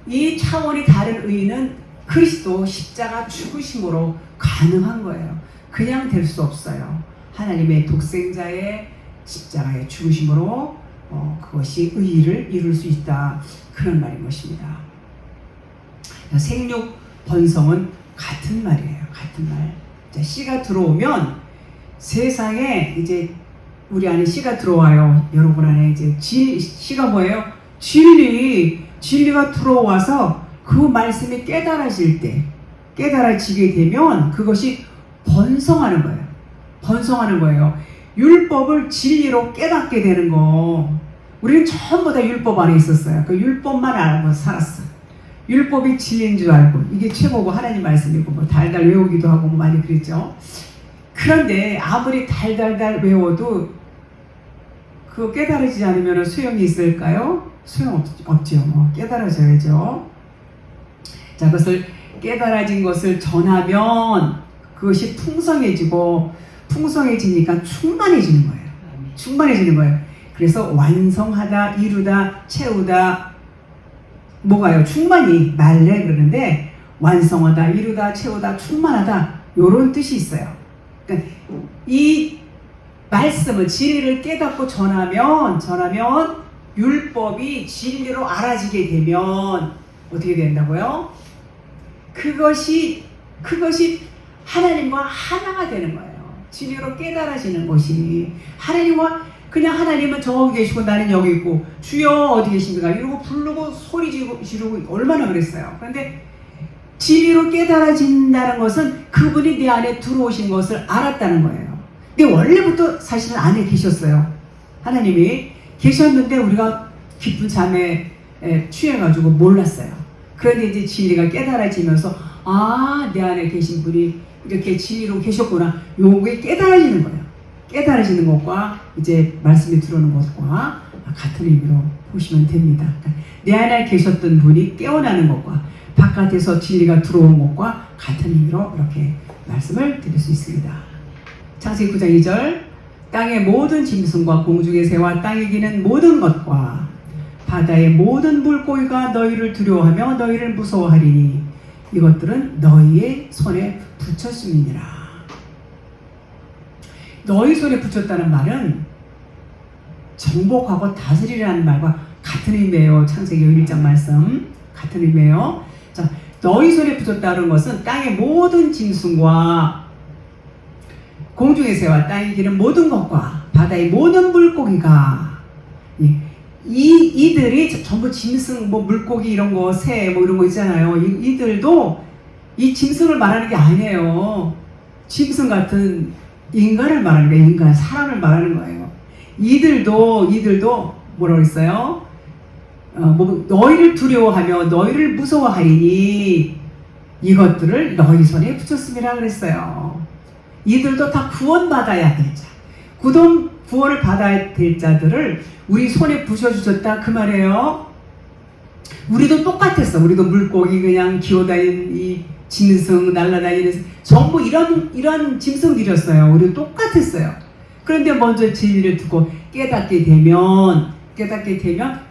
이 차원이 다른 의는 그리스도 십자가 죽으심으로 가능한 거예요. 그냥 될 수 없어요. 하나님의 독생자의 십자가의 죽으심으로 그것이 의를 이룰 수 있다. 그런 말인 것입니다. 생육, 번성은 같은 말이에요. 같은 말. 자, 씨가 들어오면 세상에 이제 우리 안에 씨가 들어와요. 여러분 안에 이제 씨가 뭐예요? 진리가 들어와서 그 말씀이 깨달아지게 되면 그것이 번성하는 거예요. 번성하는 거예요. 율법을 진리로 깨닫게 되는 거. 우리는 전부 다 율법 안에 있었어요. 그 율법만 알고 살았어요. 율법이 진리인 줄 알고, 이게 최고고 하나님 말씀이고, 뭐 달달 외우기도 하고 뭐 많이 그랬죠. 그런데 아무리 달달달 외워도 그거 깨달아지지 않으면 소용이 있을까요? 소용없죠. 뭐 깨달아져야죠. 자, 그것을 깨달아진 것을 전하면 그것이 풍성해지니까 충만해지는 거예요. 충만해지는 거예요. 그래서 완성하다, 이루다, 채우다, 뭐가요? 충만히 말래 그러는데, 완성하다, 이루다, 채우다, 충만하다, 요런 뜻이 있어요. 그러니까 이 말씀을, 진리를 깨닫고 전하면 율법이 진리로 알아지게 되면 어떻게 된다고요? 그것이 하나님과 하나가 되는 거예요. 진리로 깨달아지는 것이 그냥 하나님은 저기 계시고 나는 여기 있고, 주여 어디 계십니까? 이러고 부르고 소리 지르고 얼마나 그랬어요. 그런데 진리로 깨달아진다는 것은 그분이 내 안에 들어오신 것을 알았다는 거예요. 근데 원래부터 사실은 안에 계셨어요. 하나님이. 계셨는데 우리가 깊은 잠에 취해가지고 몰랐어요. 그런데 이제 진리가 깨달아지면서 내 안에 계신 분이 이렇게 진리로 계셨구나. 요게 깨달아지는 거예요. 깨달아지는 것과 이제 말씀이 들어오는 것과 같은 의미로 보시면 됩니다. 그러니까 내 안에 계셨던 분이 깨어나는 것과 바깥에서 진리가 들어오는 것과 같은 의미로 이렇게 말씀을 드릴 수 있습니다. 창세기 9장 2절 땅의 모든 짐승과 공중의 새와 땅에 기는 모든 것과 바다의 모든 물고기가 너희를 두려워하며 너희를 무서워하리니 이것들은 너희의 손에 붙였음이니라. 너희 손에 붙였다는 말은 정복하고 다스리라는 말과 같은 의미예요. 창세기 1장 말씀 같은 의미예요. 자, 너희 손에 붙였다는 것은 땅의 모든 짐승과 공중의 새와 땅에 기는 모든 것과 바다의 모든 물고기가 이들이 전부 짐승, 뭐 물고기 이런 거, 새 뭐 이런 거 있잖아요. 이들도 이 짐승을 말하는 게 아니에요. 짐승 같은 인간을 말하는 거예요. 인간, 사람을 말하는 거예요. 이들도 뭐라고 했어요? 너희를 두려워하며 너희를 무서워하리니 이것들을 너희 손에 붙였음이라 그랬어요. 이들도 다 구원받아야 될 자, 구원을 받아야 될 자들을 우리 손에 부셔주셨다 그 말이에요. 우리도 똑같았어. 우리도 물고기 그냥 기어다니는 이 짐승, 날아다니는 전부 이런 짐승들이었어요. 우리도 똑같았어요. 그런데 먼저 진리를 두고 깨닫게 되면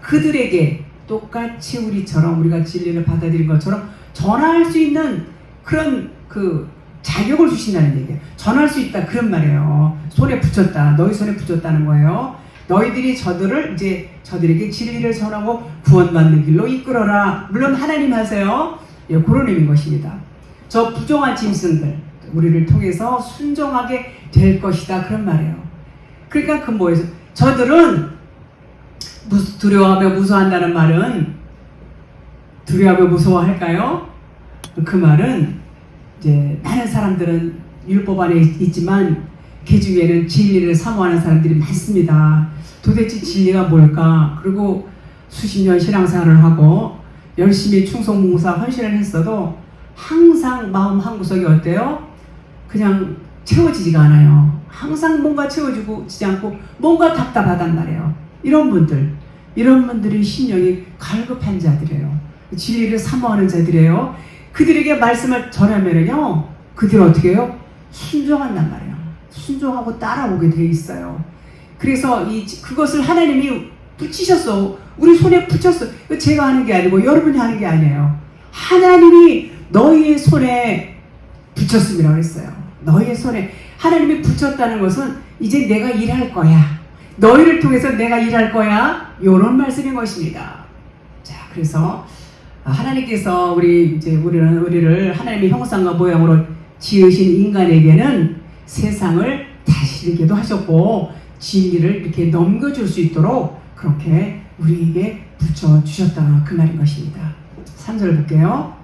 그들에게 똑같이 우리처럼 우리가 진리를 받아들인 것처럼 전할 수 있는 그런 자격을 주신다는 얘기예요. 전할 수 있다 그런 말이에요. 손에 붙였다. 너희 손에 붙였다는 거예요. 너희들이 저들에게 진리를 전하고 구원받는 길로 이끌어라. 물론 하나님 하세요. 예, 그런 의미인 것입니다. 저 부정한 짐승들 우리를 통해서 순종하게 될 것이다 그런 말이에요. 그러니까 뭐예요? 저들은 두려워하며 무서워한다는 말은 두려워하며 무서워할까요? 그 말은 이제 많은 사람들은 율법 안에 있지만 그 중에는 진리를 사모하는 사람들이 많습니다. 도대체 진리가 뭘까? 그리고 수십 년 신앙생활을 하고 열심히 충성봉사 헌신을 했어도 항상 마음 한구석이 어때요? 그냥 채워지지가 않아요. 항상 뭔가 채워지지 않고 뭔가 답답하단 말이에요. 이런 분들이 심령이 갈급한 자들이에요. 진리를 사모하는 자들이에요. 그들에게 말씀을 전하면은요, 그들이 어떻게 해요? 순종한단 말이에요. 순종하고 따라오게 돼 있어요. 그래서 그것을 하나님이 붙이셨어. 우리 손에 붙였어. 제가 하는 게 아니고 여러분이 하는 게 아니에요. 하나님이 너희의 손에 붙였음이라고 했어요. 너희의 손에 하나님이 붙였다는 것은 이제 내가 일할 거야. 너희를 통해서 내가 일할 거야. 이런 말씀인 것입니다. 자, 그래서 하나님께서 우리를 하나님의 형상과 모양으로 지으신 인간에게는 세상을 다스리기도 하셨고 진리를 이렇게 넘겨줄 수 있도록 그렇게 우리에게 붙여주셨다 그 말인 것입니다. 3절 볼게요.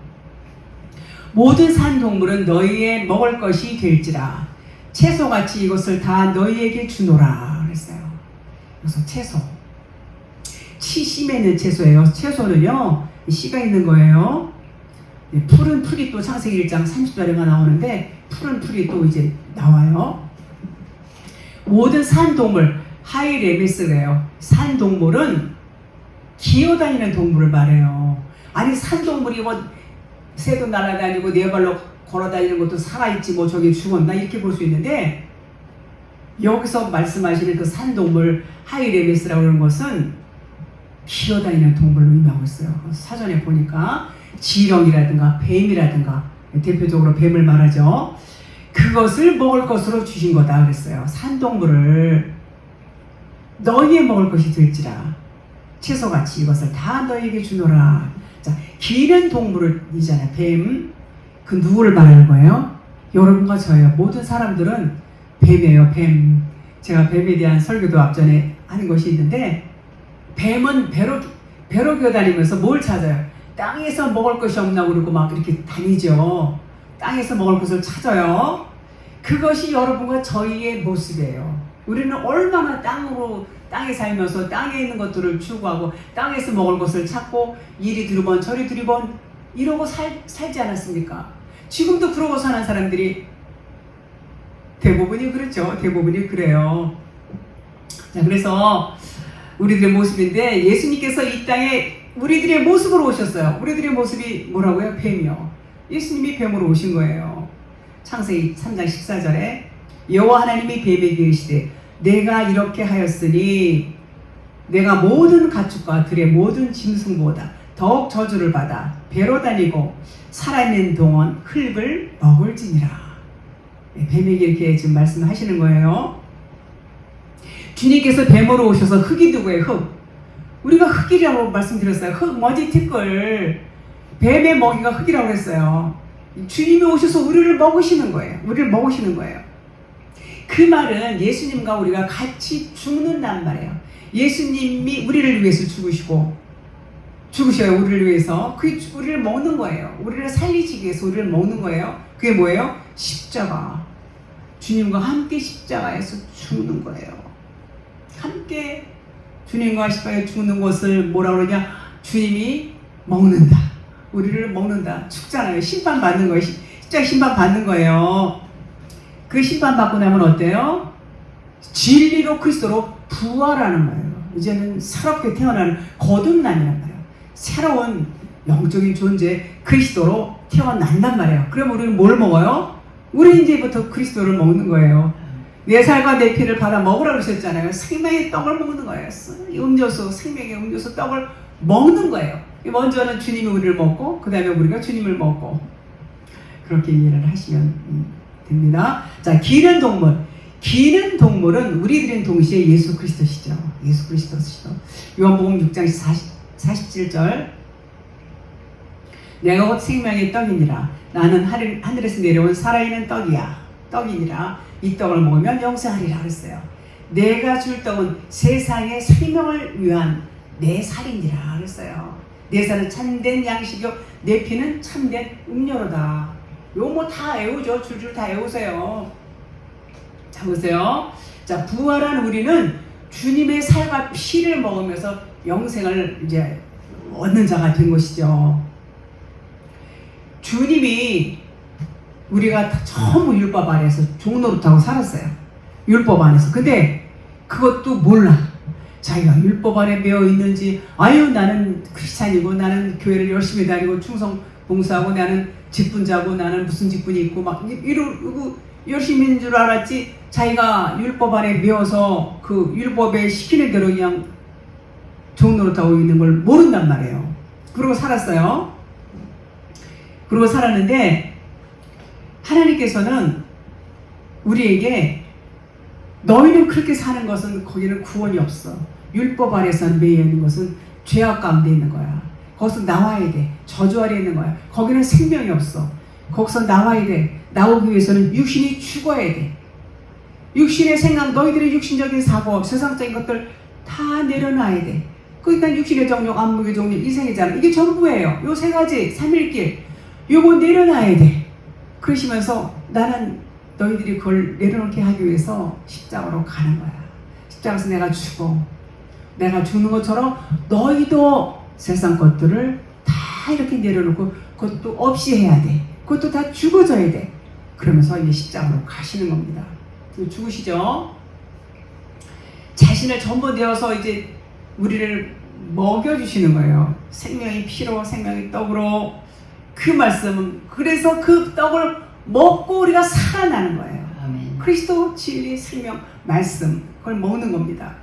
모든 산동물은 너희의 먹을 것이 될지라 채소같이 이것을 다 너희에게 주노라 그랬어요. 그래서 채소 씨 맺는 채소예요. 채소는요 씨가 있는 거예요. 푸른 풀이 또 창세기 1장 30절에가 나오는데 푸른 풀이 또 이제 나와요. 모든 산동물 하이레미스래요. 산동물은 기어다니는 동물을 말해요. 아니 산동물이 뭐 새도 날아다니고 네 발로 걸어다니는 것도 살아있지 뭐 저기 죽었나 이렇게 볼 수 있는데 여기서 말씀하시는 그 산동물 하이레미스라고 하는 것은 기어다니는 동물로 의미하고 있어요. 사전에 보니까 지렁이라든가 뱀이라든가 대표적으로 뱀을 말하죠. 그것을 먹을 것으로 주신 거다 그랬어요. 산동물을 너희의 먹을 것이 될지라 채소같이 이것을 다 너희에게 주노라. 자, 기는 동물이잖아요. 뱀. 그 누구를 말하는 거예요? 여러분과 저예요. 모든 사람들은 뱀이에요. 뱀. 제가 뱀에 대한 설교도 앞전에 하는 것이 있는데 뱀은 배로 기어다니면서 뭘 찾아요? 땅에서 먹을 것이 없나 그러고 막 이렇게 다니죠. 땅에서 먹을 것을 찾아요. 그것이 여러분과 저희의 모습이에요. 우리는 얼마나 땅에 살면서 땅에 있는 것들을 추구하고 땅에서 먹을 것을 찾고 이리 두리번 저리 두리번 이러고 살지 않았습니까? 지금도 그러고 사는 사람들이 대부분이 그렇죠. 대부분이 그래요. 자, 그래서 우리들의 모습인데 예수님께서 이 땅에 우리들의 모습으로 오셨어요. 우리들의 모습이 뭐라고요? 뱀이요. 예수님이 뱀으로 오신 거예요. 창세기 3장 14절에 여호와 하나님이 뱀에게 이르시되 내가 이렇게 하였으니 내가 모든 가축과 들의 모든 짐승보다 더욱 저주를 받아 배로 다니고 살아있는 동안 흙을 먹을지니라. 뱀에게 이렇게 지금 말씀하시는 거예요. 주님께서 뱀으로 오셔서 흙이 누구예요? 흙. 우리가 흙이라고 말씀드렸어요. 흙, 먼지, 티끌. 뱀의 먹이가 흙이라고 했어요. 주님이 오셔서 우리를 먹으시는 거예요. 우리를 먹으시는 거예요. 그 말은 예수님과 우리가 같이 죽는단 말이에요. 예수님이 우리를 위해서 죽으셔요. 우리를 위해서. 그게 우리를 먹는 거예요. 우리를 살리시기 위해서 우리를 먹는 거예요. 그게 뭐예요? 십자가. 주님과 함께 십자가에서 죽는 거예요. 함께 주님과 십자가에 죽는 것을 뭐라 그러냐? 주님이 먹는다. 우리를 먹는다. 죽잖아요. 심판받는 거예요. 십자가 심판받는 거예요. 그 심판받고 나면 어때요? 진리로 그리스도로 부활하는 거예요. 이제는 새롭게 태어나는 거듭남이란 말이에요. 새로운 영적인 존재 그리스도로 태어난단 말이에요. 그럼 우리는 뭘 먹어요? 우리 이제부터 그리스도를 먹는 거예요. 내 살과 내 피를 받아 먹으라고 하셨잖아요. 생명의 떡을 먹는 거예요. 음료수, 생명의 음료수 떡을 먹는 거예요. 먼저는 주님이 우리를 먹고 그 다음에 우리가 주님을 먹고 그렇게 이해를 하시면 됩니다. 자, 기는 동물. 기는 동물은 우리들은 동시에 예수 그리스도시죠. 예수 그리스도시죠. 요한복음 6장 47절 내가 곧 생명의 떡이니라. 나는 하늘에서 내려온 살아있는 떡이니라. 이 떡을 먹으면 영생하리라 그랬어요. 내가 줄 떡은 세상의 생명을 위한 내 살이니라 그랬어요. 내 살은 참된 양식이요 내 피는 참된 음료로다. 요 뭐 다 애우죠. 줄줄 다 애우세요. 자, 보세요. 자, 부활한 우리는 주님의 살과 피를 먹으면서 영생을 이제 얻는 자가 된 것이죠. 주님이 우리가 처음 율법 안에서 종노릇하고 살았어요. 율법 안에서. 근데 그것도 몰라. 자기가 율법 안에 매여 있는지, 아유 나는 크리스찬이고 나는 교회를 열심히 다니고 충성 봉사하고 나는 직분자고 나는 무슨 직분이 있고 막 이러고 열심히 있는 줄 알았지. 자기가 율법 안에 매여서 그 율법에 시키는 대로 그냥 종노릇하고 있는 걸 모른단 말이에요. 그러고 살았어요. 그러고 살았는데 하나님께서는 우리에게 너희는 그렇게 사는 것은 거기는 구원이 없어. 율법 아래서 매여 있는 것은 죄악 가운데 있는 거야. 거기서 나와야 돼. 저주 아래 있는 거야. 거기는 생명이 없어. 거기서 나와야 돼. 나오기 위해서는 육신이 죽어야 돼. 육신의 생각, 너희들의 육신적인 사고, 세상적인 것들 다 내려놔야 돼. 그러니까 육신의 정욕, 안목의 정욕, 이생이잖아. 이게 전부예요. 요 세 가지, 삼일길. 요거 내려놔야 돼. 그러시면서 나는 너희들이 그걸 내려놓게 하기 위해서 십자가로 가는 거야. 십자가에서 내가 죽어. 내가 죽는 것처럼 너희도 세상 것들을 다 이렇게 내려놓고 그것도 없이 해야 돼. 그것도 다 죽어져야 돼. 그러면서 이제 십자가로 가시는 겁니다. 죽으시죠? 자신을 전부 내어서 이제 우리를 먹여주시는 거예요. 생명의 피로, 생명의 떡으로. 그 말씀은 그래서 그 떡을 먹고 우리가 살아나는 거예요. 아멘. 그리스도 진리 생명 말씀 그걸 먹는 겁니다.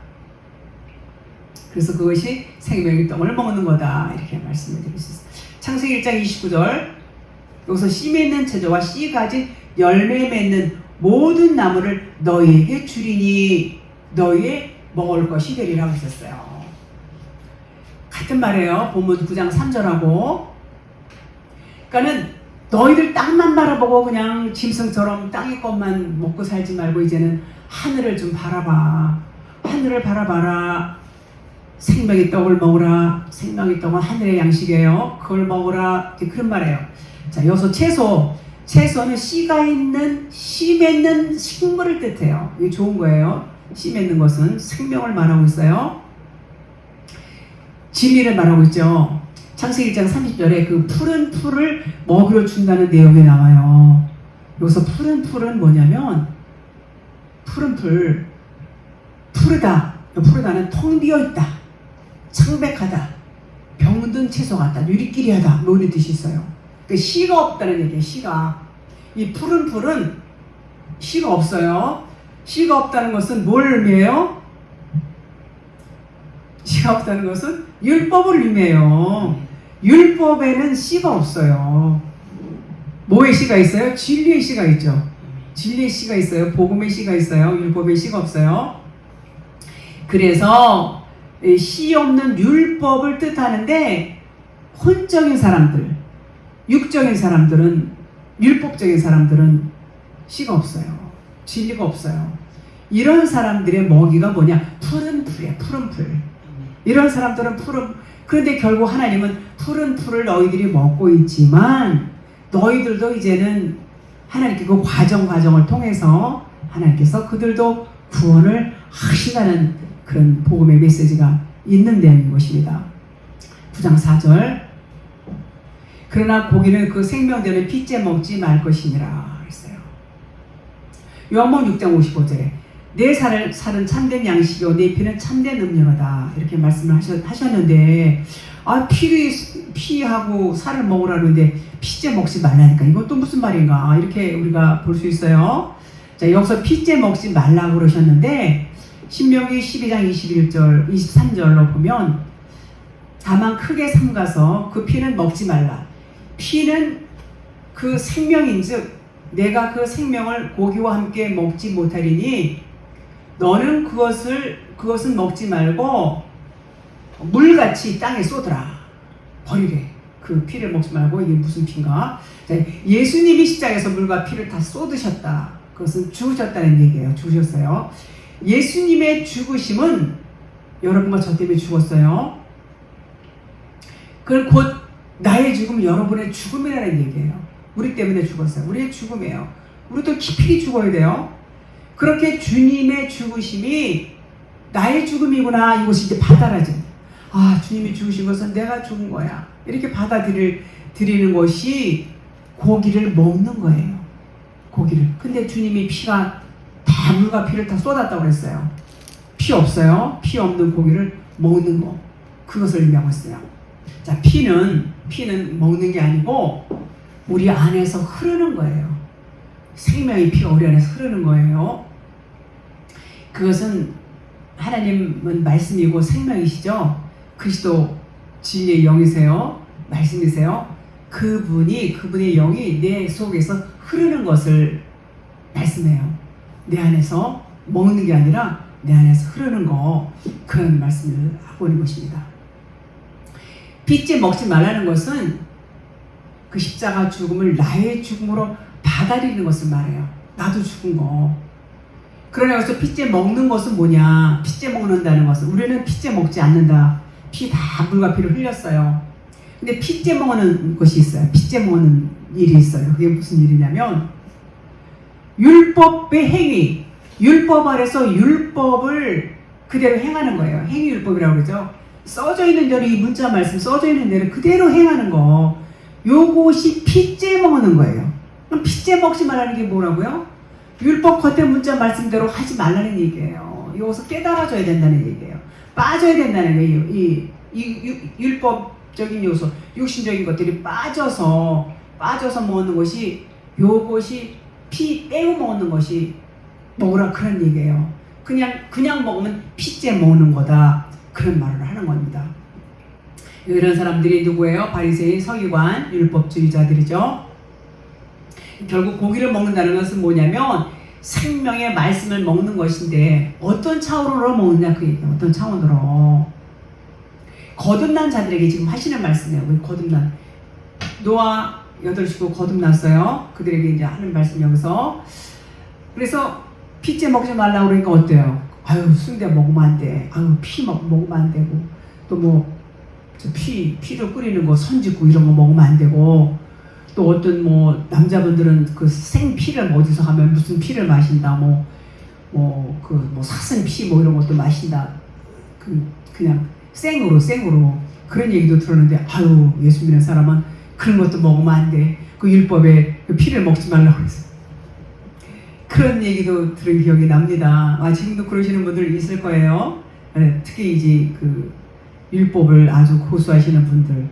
그래서 그것이 생명의 떡을 먹는 거다 이렇게 말씀을 드릴 수 있어요. 창세기 1장 29절 여기서 씨 맺는 처자와 씨 가진 열매 맺는 모든 나무를 너희에게 주리니 너희의 먹을 것이 되리라고 하셨어요. 같은 말이에요. 본문 9장 3절하고 그러니까는 너희들 땅만 바라보고 그냥 짐승처럼 땅의 것만 먹고 살지 말고 이제는 하늘을 좀 바라봐. 하늘을 바라봐라. 생명의 떡을 먹으라. 생명의 떡은 하늘의 양식이에요. 그걸 먹으라. 그런 말이에요. 자, 여기서 채소는 씨가 있는 씨 맺는 식물을 뜻해요. 이게 좋은 거예요. 씨 맺는 것은 생명을 말하고 있어요. 진리를 말하고 있죠. 창세기 1장 30절에 그 푸른 풀을 먹이로 준다는 내용이 나와요. 여기서 푸른 풀은 뭐냐면 푸른 풀, 푸르다. 푸르다는 텅 비어있다, 창백하다, 병든 채소 같다, 누리끼리하다, 뭐 이런 뜻이 있어요. 그러니까 씨가 없다는 얘기예요. 씨가. 이 푸른 풀은 씨가 없어요. 씨가 없다는 것은 뭘 의미해요? 씨가 없다는 것은 율법을 의미해요. 율법에는 씨가 없어요. 뭐의 씨가 있어요? 진리의 씨가 있죠. 진리의 씨가 있어요. 복음의 씨가 있어요. 율법의 씨가 없어요. 그래서 씨 없는 율법을 뜻하는데 혼적인 사람들, 육적인 사람들은, 율법적인 사람들은 씨가 없어요. 진리가 없어요. 이런 사람들의 먹이가 뭐냐? 푸른 풀이야. 푸른 풀. 이런 사람들은 그런데 결국 하나님은 푸른 풀을 너희들이 먹고 있지만 너희들도 이제는 하나님께 그 과정을 통해서 하나님께서 그들도 구원을 하시다는 그런 복음의 메시지가 있는 내용인 것입니다. 9장 4절. 그러나 고기는 그 생명되는 피째 먹지 말 것이니라 했어요. 요한복음 6장 55절에 내 살은 참된 양식이요 내 피는 참된 음료로다 이렇게 말씀을 하셨는데 피하고 살을 먹으라는데 피째 먹지 말라니까 이건 또 무슨 말인가 이렇게 우리가 볼 수 있어요. 자, 여기서 피째 먹지 말라고 그러셨는데 신명기 12장 21절 23절로 보면 다만 크게 삼가서 그 피는 먹지 말라. 피는 그 생명인즉 내가 그 생명을 고기와 함께 먹지 못하리니 너는 그것은 먹지 말고 물같이 땅에 쏟으라. 버리래. 그 피를 먹지 말고. 이게 무슨 피인가? 예수님이 십자가에서 물과 피를 다 쏟으셨다. 그것은 죽으셨다는 얘기예요. 죽으셨어요. 예수님의 죽으심은 여러분과 저 때문에 죽었어요. 그건 곧 나의 죽음, 여러분의 죽음이라는 얘기예요. 우리 때문에 죽었어요. 우리의 죽음이에요. 우리도 깊이 죽어야 돼요. 그렇게 주님의 죽으심이 나의 죽음이구나. 이것이 이제 받아라죠. 주님이 죽으신 것은 내가 죽은 거야. 이렇게 받아들이는 것이 고기를 먹는 거예요. 고기를. 근데 주님이 피가 다 물과 피를 다 쏟았다고 그랬어요. 피 없어요. 피 없는 고기를 먹는 거. 그것을 의미하고 있어요. 자, 피는 먹는 게 아니고 우리 안에서 흐르는 거예요. 생명의 피가 우리 안에서 흐르는 거예요. 그것은 하나님은 말씀이고 생명이시죠. 그리스도 진리의 영이세요. 말씀이세요. 그분의 영이 내 속에서 흐르는 것을 말씀해요. 내 안에서 먹는 게 아니라 내 안에서 흐르는 거, 그런 말씀을 하고 있는 것입니다. 피째 먹지 말라는 것은 그 십자가 죽음을 나의 죽음으로 받아들이는 것을 말해요. 나도 죽은 거. 그러나 여기서 피째 먹는 것은 뭐냐? 피째 먹는다는 것은 우리는 피째 먹지 않는다. 피 다 물과 피를 흘렸어요. 근데 피째 먹는 것이 있어요. 피째 먹는 일이 있어요. 그게 무슨 일이냐면 율법의 행위, 율법 아래서 율법을 그대로 행하는 거예요. 행위율법이라고 그러죠. 써져 있는 대로, 이 문자 말씀 써져 있는 대로 그대로 행하는 거, 요것이 피째 먹는 거예요. 그럼 피째 먹지 말라는 게 뭐라고요? 율법 겉에 문자 말씀대로 하지 말라는 얘기예요. 여기서 깨달아져야 된다는 얘기예요. 빠져야 된다는 거예요. 이 율법적인 요소, 육신적인 것들이 빠져서 먹는 것이, 요것이 피 빼고 먹는 것이 먹으라, 그런 얘기예요. 그냥 먹으면 피째 먹는 거다, 그런 말을 하는 겁니다. 이런 사람들이 누구예요? 바리새인, 서기관, 율법주의자들이죠. 결국 고기를 먹는다는 것은 뭐냐면 생명의 말씀을 먹는 것인데, 어떤 차원으로 먹느냐 그 얘기예요. 어떤 차원으로. 거듭난 자들에게 지금 하시는 말씀이에요. 우리 거듭난 노아 8식구 거듭났어요. 그들에게 이제 하는 말씀 여기서. 그래서 피째 먹지 말라고 그러니까 어때요? 아유, 순대 먹으면 안 돼. 아유, 피 먹으면 안 되고, 또 뭐 피로 끓이는 거, 선짓고 이런 거 먹으면 안 되고, 또 어떤 남자분들은 그 생피를 어디서 하면 무슨 피를 마신다, 뭐 사슴 피 뭐 이런 것도 마신다. 그냥 생으로 그런 얘기도 들었는데, 아유, 예수 믿는 사람은 그런 것도 먹으면 안 돼. 그 율법에 그 피를 먹지 말라고 했어. 그런 얘기도 들은 기억이 납니다. 지금도 그러시는 분들 있을 거예요. 네, 특히 이제 그 율법을 아주 고수하시는 분들.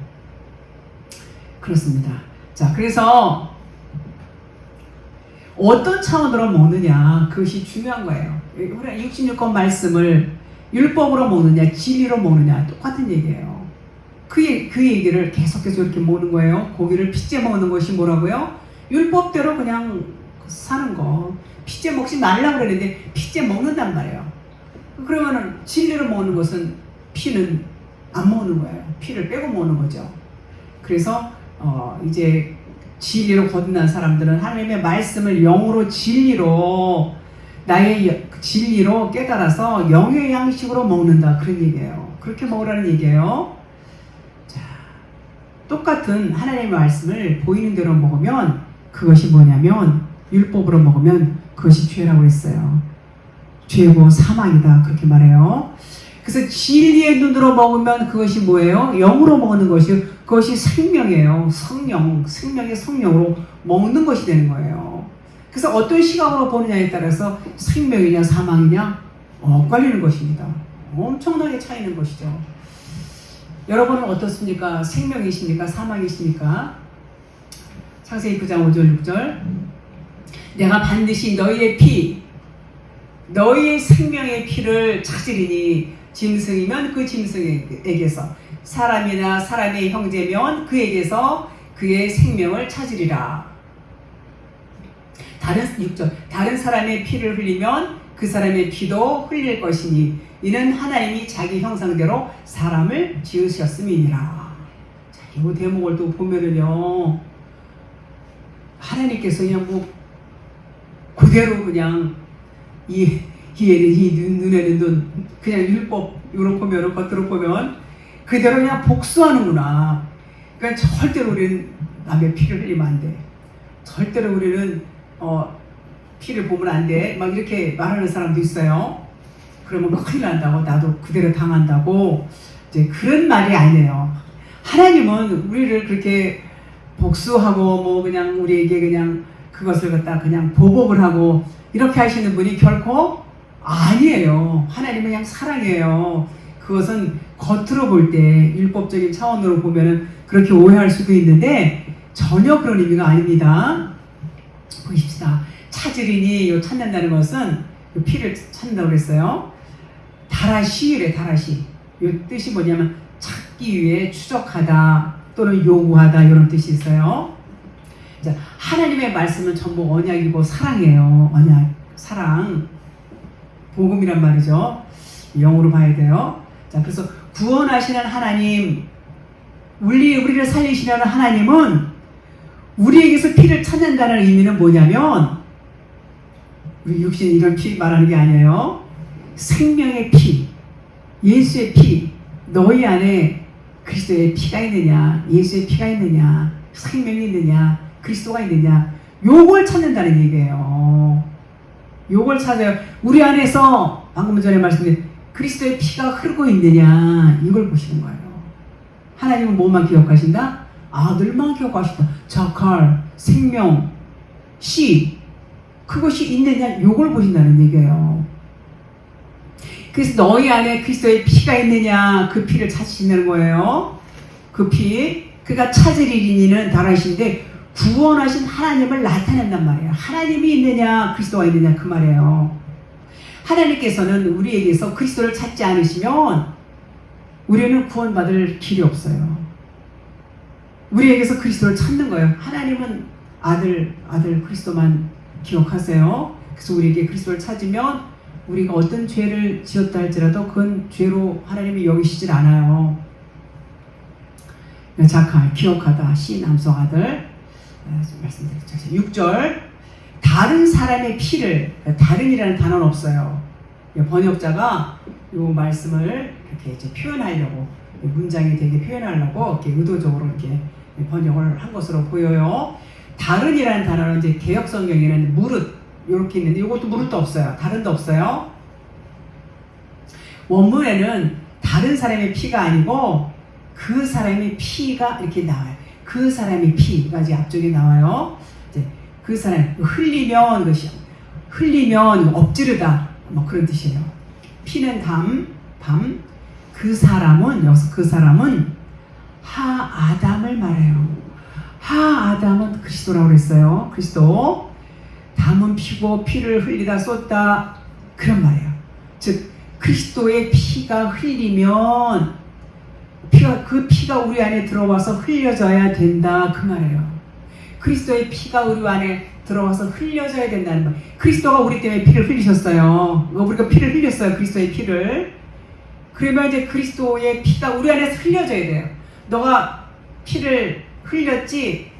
그렇습니다. 자, 그래서 어떤 차원으로 먹느냐, 그것이 중요한 거예요. 우리가 66권 말씀을 율법으로 먹느냐, 진리로 먹느냐, 똑같은 얘기예요. 그 얘기를 계속해서 이렇게 먹는 거예요. 고기를 핏째 먹는 것이 뭐라고요? 율법대로 그냥 사는 거. 핏째 먹지 말라고 그랬는데 핏째 먹는단 말이에요. 그러면은 진리로 먹는 것은 피는 안 먹는 거예요. 피를 빼고 먹는 거죠. 그래서 이제 진리로 거듭난 사람들은 하나님의 말씀을 영으로 진리로, 나의 진리로 깨달아서 영의 양식으로 먹는다, 그런 얘기예요. 그렇게 먹으라는 얘기예요. 자, 똑같은 하나님의 말씀을 보이는 대로 먹으면 그것이 뭐냐면, 율법으로 먹으면 그것이 죄라고 했어요. 죄고 사망이다, 그렇게 말해요. 그래서 진리의 눈으로 먹으면 그것이 뭐예요? 영으로 먹는 것이, 그것이 생명이에요. 생명의 성령으로 먹는 것이 되는 거예요. 그래서 어떤 시각으로 보느냐에 따라서 생명이냐 사망이냐 엇갈리는 것입니다. 엄청나게 차이는 것이죠. 여러분은 어떻습니까? 생명이십니까? 사망이십니까? 창세기 9장 5절 6절, 내가 반드시 너희의 피, 너희의 생명의 피를 찾으리니, 짐승이면 그 짐승에게서, 사람이나 사람의 형제면 그에게서 그의 생명을 찾으리라. 다른 사람의 피를 흘리면 그 사람의 피도 흘릴 것이니 이는 하나님이 자기 형상대로 사람을 지으셨음이니라. 자, 이 대목을 또 보면은요, 하나님께서 그냥 그대로 그냥 이에는 눈에는 눈, 그냥 율법 요런 보면은, 겉으로 보면 그대로 그냥 복수하는구나. 그러니까 절대로 우리는 남의 피를 흘리면 안 돼. 절대로 우리는 피를 보면 안 돼. 막 이렇게 말하는 사람도 있어요. 그러면 큰일 난다고, 나도 그대로 당한다고. 이제 그런 말이 아니에요. 하나님은 우리를 그렇게 복수하고 그냥 우리에게 그냥 그것을 갖다 그냥 보복을 하고 이렇게 하시는 분이 결코 아니에요. 하나님은 그냥 사랑이에요. 그것은 겉으로 볼 때, 율법적인 차원으로 보면은 그렇게 오해할 수도 있는데 전혀 그런 의미가 아닙니다. 보십시다. 찾으리니, 찾는다는 것은 피를 찾는다고 그랬어요. 다라시래, 다라시. 이 뜻이 뭐냐면 찾기 위해 추적하다 또는 요구하다, 이런 뜻이 있어요. 자, 하나님의 말씀은 전부 언약이고 사랑이에요. 언약, 사랑, 복음이란 말이죠. 영어로 봐야 돼요. 자, 그래서 구원하시는 하나님, 우리를 살리시려는 하나님은 우리에게서 피를 찾는다는 의미는 뭐냐면, 우리 육신 이런 피 말하는 게 아니에요. 생명의 피, 예수의 피, 너희 안에 그리스도의 피가 있느냐, 예수의 피가 있느냐, 생명이 있느냐, 그리스도가 있느냐, 요걸 찾는다는 얘기예요. 요걸 찾아요. 우리 안에서 방금 전에 말씀드린 그리스도의 피가 흐르고 있느냐, 이걸 보시는 거예요. 하나님은 뭐만 기억하신다? 아들만 기억하신다. 자칼, 생명, 씨, 그것이 있느냐, 요걸 보신다는 얘기예요. 그래서 너희 안에 그리스도의 피가 있느냐, 그 피를 찾으시는 거예요. 그 피, 그가 찾으리니는 다라신데 구원하신 하나님을 나타낸단 말이에요. 하나님이 있느냐, 그리스도가 있느냐, 그 말이에요. 하나님께서는 우리에게서 그리스도를 찾지 않으시면 우리는 구원받을 길이 없어요. 우리에게서 그리스도를 찾는 거예요. 하나님은 아들 그리스도만 기억하세요. 그래서 우리에게 그리스도를 찾으면 우리가 어떤 죄를 지었다 할지라도 그건 죄로 하나님이 여기시질 않아요. 자칼, 기억하다, 시, 남성 아들. 말씀드렸죠. 6절, 다른 사람의 피를, 다른이라는 단어는 없어요. 번역자가 이 말씀을 이렇게 이제 표현하려고, 문장이 되게 표현하려고 이렇게 의도적으로 이렇게 번역을 한 것으로 보여요. 다른이라는 단어는 이제 개역 성경에는 무릇, 이렇게 있는데 이것도 무릇도 없어요. 다른 데 없어요. 원문에는 다른 사람의 피가 아니고 그 사람의 피가 이렇게 나와요. 그 사람의 피가 이제 앞쪽에 나와요. 이제 그 사람 흘리면 것이요. 흘리면 엎지르다 뭐 그런 뜻이에요. 피는 밤. 그 사람은 여기서 그 사람은 하아담을 말해요. 하아담은 그리스도라고 그랬어요. 그리스도. 담은 피고 피를 흘리다 쏟다 그런 말이에요. 즉 그리스도의 피가 흘리면 그 피가 우리 안에 들어와서 흘려져야 된다 그 말이에요. 그리스도의 피가 우리 안에 들어와서 흘려져야 된다는 말. 그리스도가 우리 때문에 피를 흘리셨어요. 우리가 피를 흘렸어요. 그리스도의 피를. 그러면 이제 그리스도의 피가 우리 안에서 흘려져야 돼요. 너가 피를 흘렸지,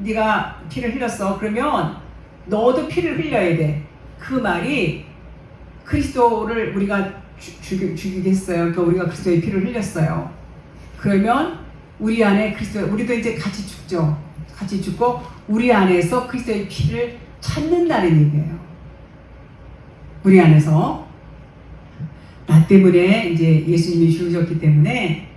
네가 피를 흘렸어. 그러면 너도 피를 흘려야 돼. 그 말이 그리스도를 우리가 죽이겠어요. 그러니까 우리가 그리스도의 피를 흘렸어요. 그러면 우리 안에 그리스도, 우리도 이제 같이 죽죠. 같이 죽고 우리 안에서 그리스도의 피를 찾는다는 얘기예요. 우리 안에서. 나 때문에 이제 예수님이 죽으셨기 때문에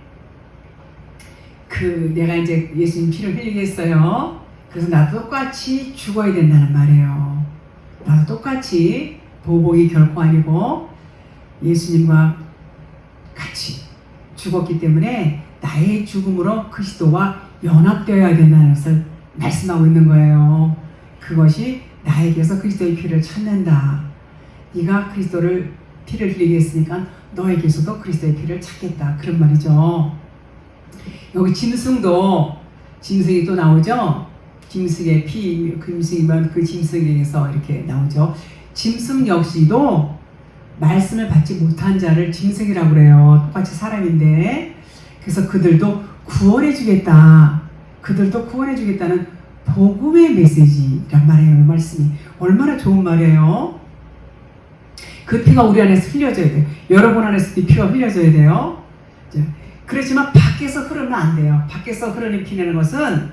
내가 이제 예수님 피를 흘리겠어요. 그래서 나도 똑같이 죽어야 된다는 말이에요. 나도 똑같이 보복이 결코 아니고 예수님과 같이 죽었기 때문에 나의 죽음으로 그리스도와 연합되어야 된다는 것을 말씀하고 있는 거예요. 그것이 나에게서 그리스도의 피를 찾는다. 네가 그리스도를 피를 흘리게 했으니까 너에게서도 그리스도의 피를 찾겠다. 그런 말이죠. 여기 짐승도, 짐승이 또 나오죠. 짐승의 피, 짐승이면 그 짐승에서 이렇게 나오죠. 짐승 역시도 말씀을 받지 못한 자를 짐승이라고 그래요. 똑같이 사람인데. 그래서 그들도 구원해 주겠다. 그들도 구원해 주겠다는 복음의 메시지란 말이에요. 이 말씀이. 얼마나 좋은 말이에요. 그 피가 우리 안에서 흘려져야 돼요. 여러분 안에서 이 피가 흘려져야 돼요. 그렇지만 밖에서 흐르면 안 돼요. 밖에서 흐르는 피라는 것은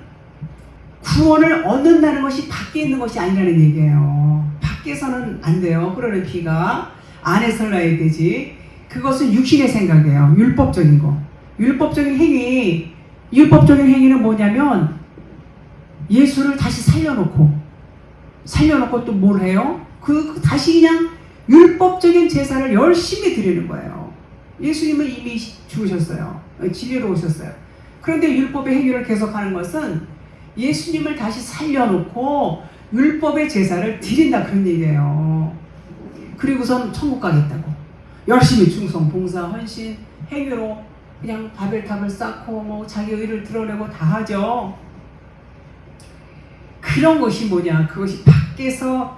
구원을 얻는다는 것이 밖에 있는 것이 아니라는 얘기예요. 밖에서는 안 돼요. 흐르는 피가. 안에서 흘러야 되지. 그것은 육신의 생각이에요. 율법적인 거. 율법적인 행위는 뭐냐면 예수를 다시 살려놓고 또 뭘 해요? 다시 그냥 율법적인 제사를 열심히 드리는 거예요. 예수님은 이미 죽으셨어요. 진리로 오셨어요. 그런데 율법의 행위를 계속하는 것은 예수님을 다시 살려놓고 율법의 제사를 드린다 그런 얘기예요. 그리고선 천국 가겠다고 열심히 충성, 봉사, 헌신, 행위로 그냥 바벨탑을 쌓고 뭐 자기 의를 드러내고 다 하죠. 그런 것이 뭐냐? 그것이 밖에서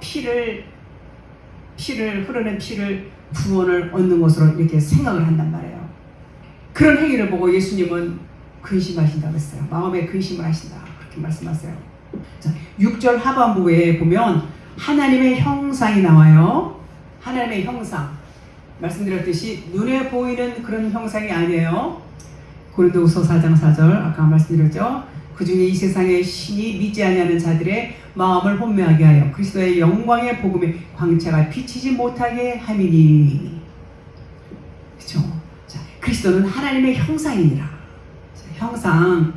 흐르는 피를 구원을 얻는 것으로 이렇게 생각을 한단 말이에요. 그런 행위를 보고 예수님은 근심하신다고 했어요. 마음에 근심을 하신다. 그렇게 말씀하세요. 자, 6절 하반부에 보면 하나님의 형상이 나와요. 하나님의 형상. 말씀드렸듯이 눈에 보이는 그런 형상이 아니에요. 고린도후서 4장 4절 아까 말씀드렸죠. 그중에 이 세상의 신이 믿지 아니하는 자들의 마음을 혼미하게 하여 그리스도의 영광의 복음의 광채가 비치지 못하게 함이니. 그렇죠? 자, 그리스도는 하나님의 형상이니라. 자, 형상.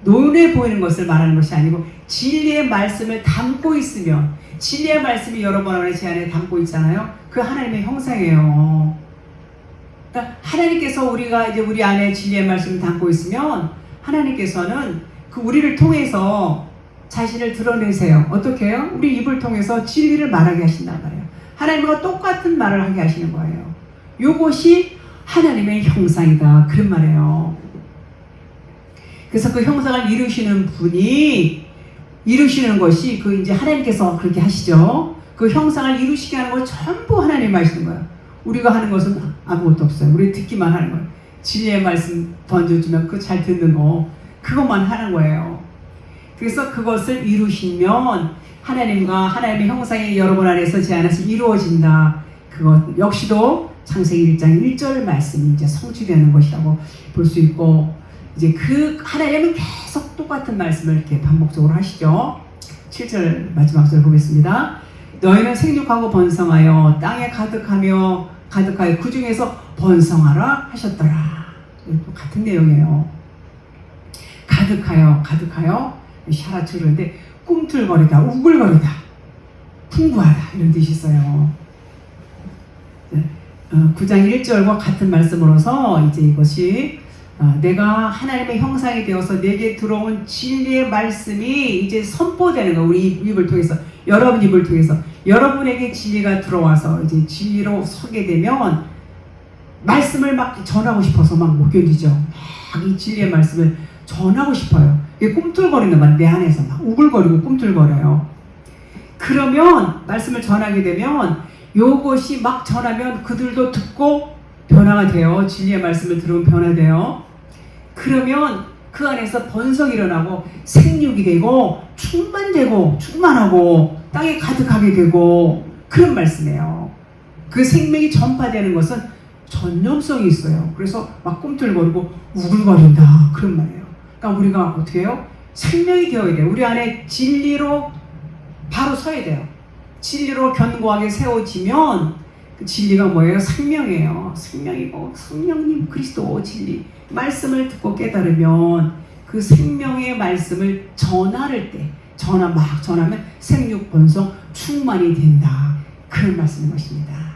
눈에 보이는 것을 말하는 것이 아니고 진리의 말씀을 담고 있으면, 진리의 말씀이 여러분 안에 제 안에 담고 있잖아요. 그 하나님의 형상이에요. 그러니까 하나님께서 우리가 이제 우리 안에 진리의 말씀을 담고 있으면 하나님께서는 그 우리를 통해서 자신을 드러내세요. 어떻게 해요? 우리 입을 통해서 진리를 말하게 하신단 말이에요. 하나님과 똑같은 말을 하게 하시는 거예요. 이것이 하나님의 형상이다. 그런 말이에요. 그래서 그 형상을 이루시는 분이, 이루시는 것이 그 이제 하나님께서 그렇게 하시죠. 그 형상을 이루시게 하는 걸 전부 하나님 하시는 거예요. 우리가 하는 것은 아무것도 없어요. 우리 듣기만 하는 거예요. 진리의 말씀 던져주면 그 잘 듣는 거, 그것만 하는 거예요. 그래서 그것을 이루시면 하나님과 하나님의 형상이 여러분 안에서 제 안에서 이루어진다. 그것 역시도 창세기 1장 1절 말씀이 이제 성취되는 것이라고 볼 수 있고, 이제 그 하나님은 계속 똑같은 말씀을 이렇게 반복적으로 하시죠. 7절 마지막 절 보겠습니다. 너희는 생육하고 번성하여 땅에 가득하여 그 중에서 번성하라 하셨더라. 같은 내용이에요. 가득하여 샤라츠르인데 꿈틀거리다, 우글거리다, 풍부하다 이런 뜻이 있어요. 9장 1절과 같은 말씀으로서 이제 이것이 내가 하나님의 형상이 되어서 내게 들어온 진리의 말씀이 이제 선포되는 거. 우리 입을 통해서, 여러분 입을 통해서 여러분에게 진리가 들어와서 이제 진리로 서게 되면 말씀을 막 전하고 싶어서 막 못 견디죠. 막 이 진리의 말씀을 전하고 싶어요. 이게 꿈틀거리는 말, 내 안에서 막 우글거리고 꿈틀거려요. 그러면 말씀을 전하게 되면 요것이 막 전하면 그들도 듣고 변화가 돼요. 진리의 말씀을 들으면 변화돼요. 그러면 그 안에서 번성이 일어나고 생육이 되고 충만되고 충만하고 땅에 가득하게 되고 그런 말씀이에요. 그 생명이 전파되는 것은 전염성이 있어요. 그래서 막 꿈틀거리고 우글거린다 그런 말이에요. 그러니까 우리가 어떻게 해요? 생명이 되어야 돼요. 우리 안에 진리로 바로 서야 돼요. 진리로 견고하게 세워지면 그 진리가 뭐예요? 생명이에요. 생명이고 성령님 그리스도 진리 말씀을 듣고 깨달으면 그 생명의 말씀을 전할 때 막 전하면 생육 번성 충만이 된다. 그런 말씀인 것입니다.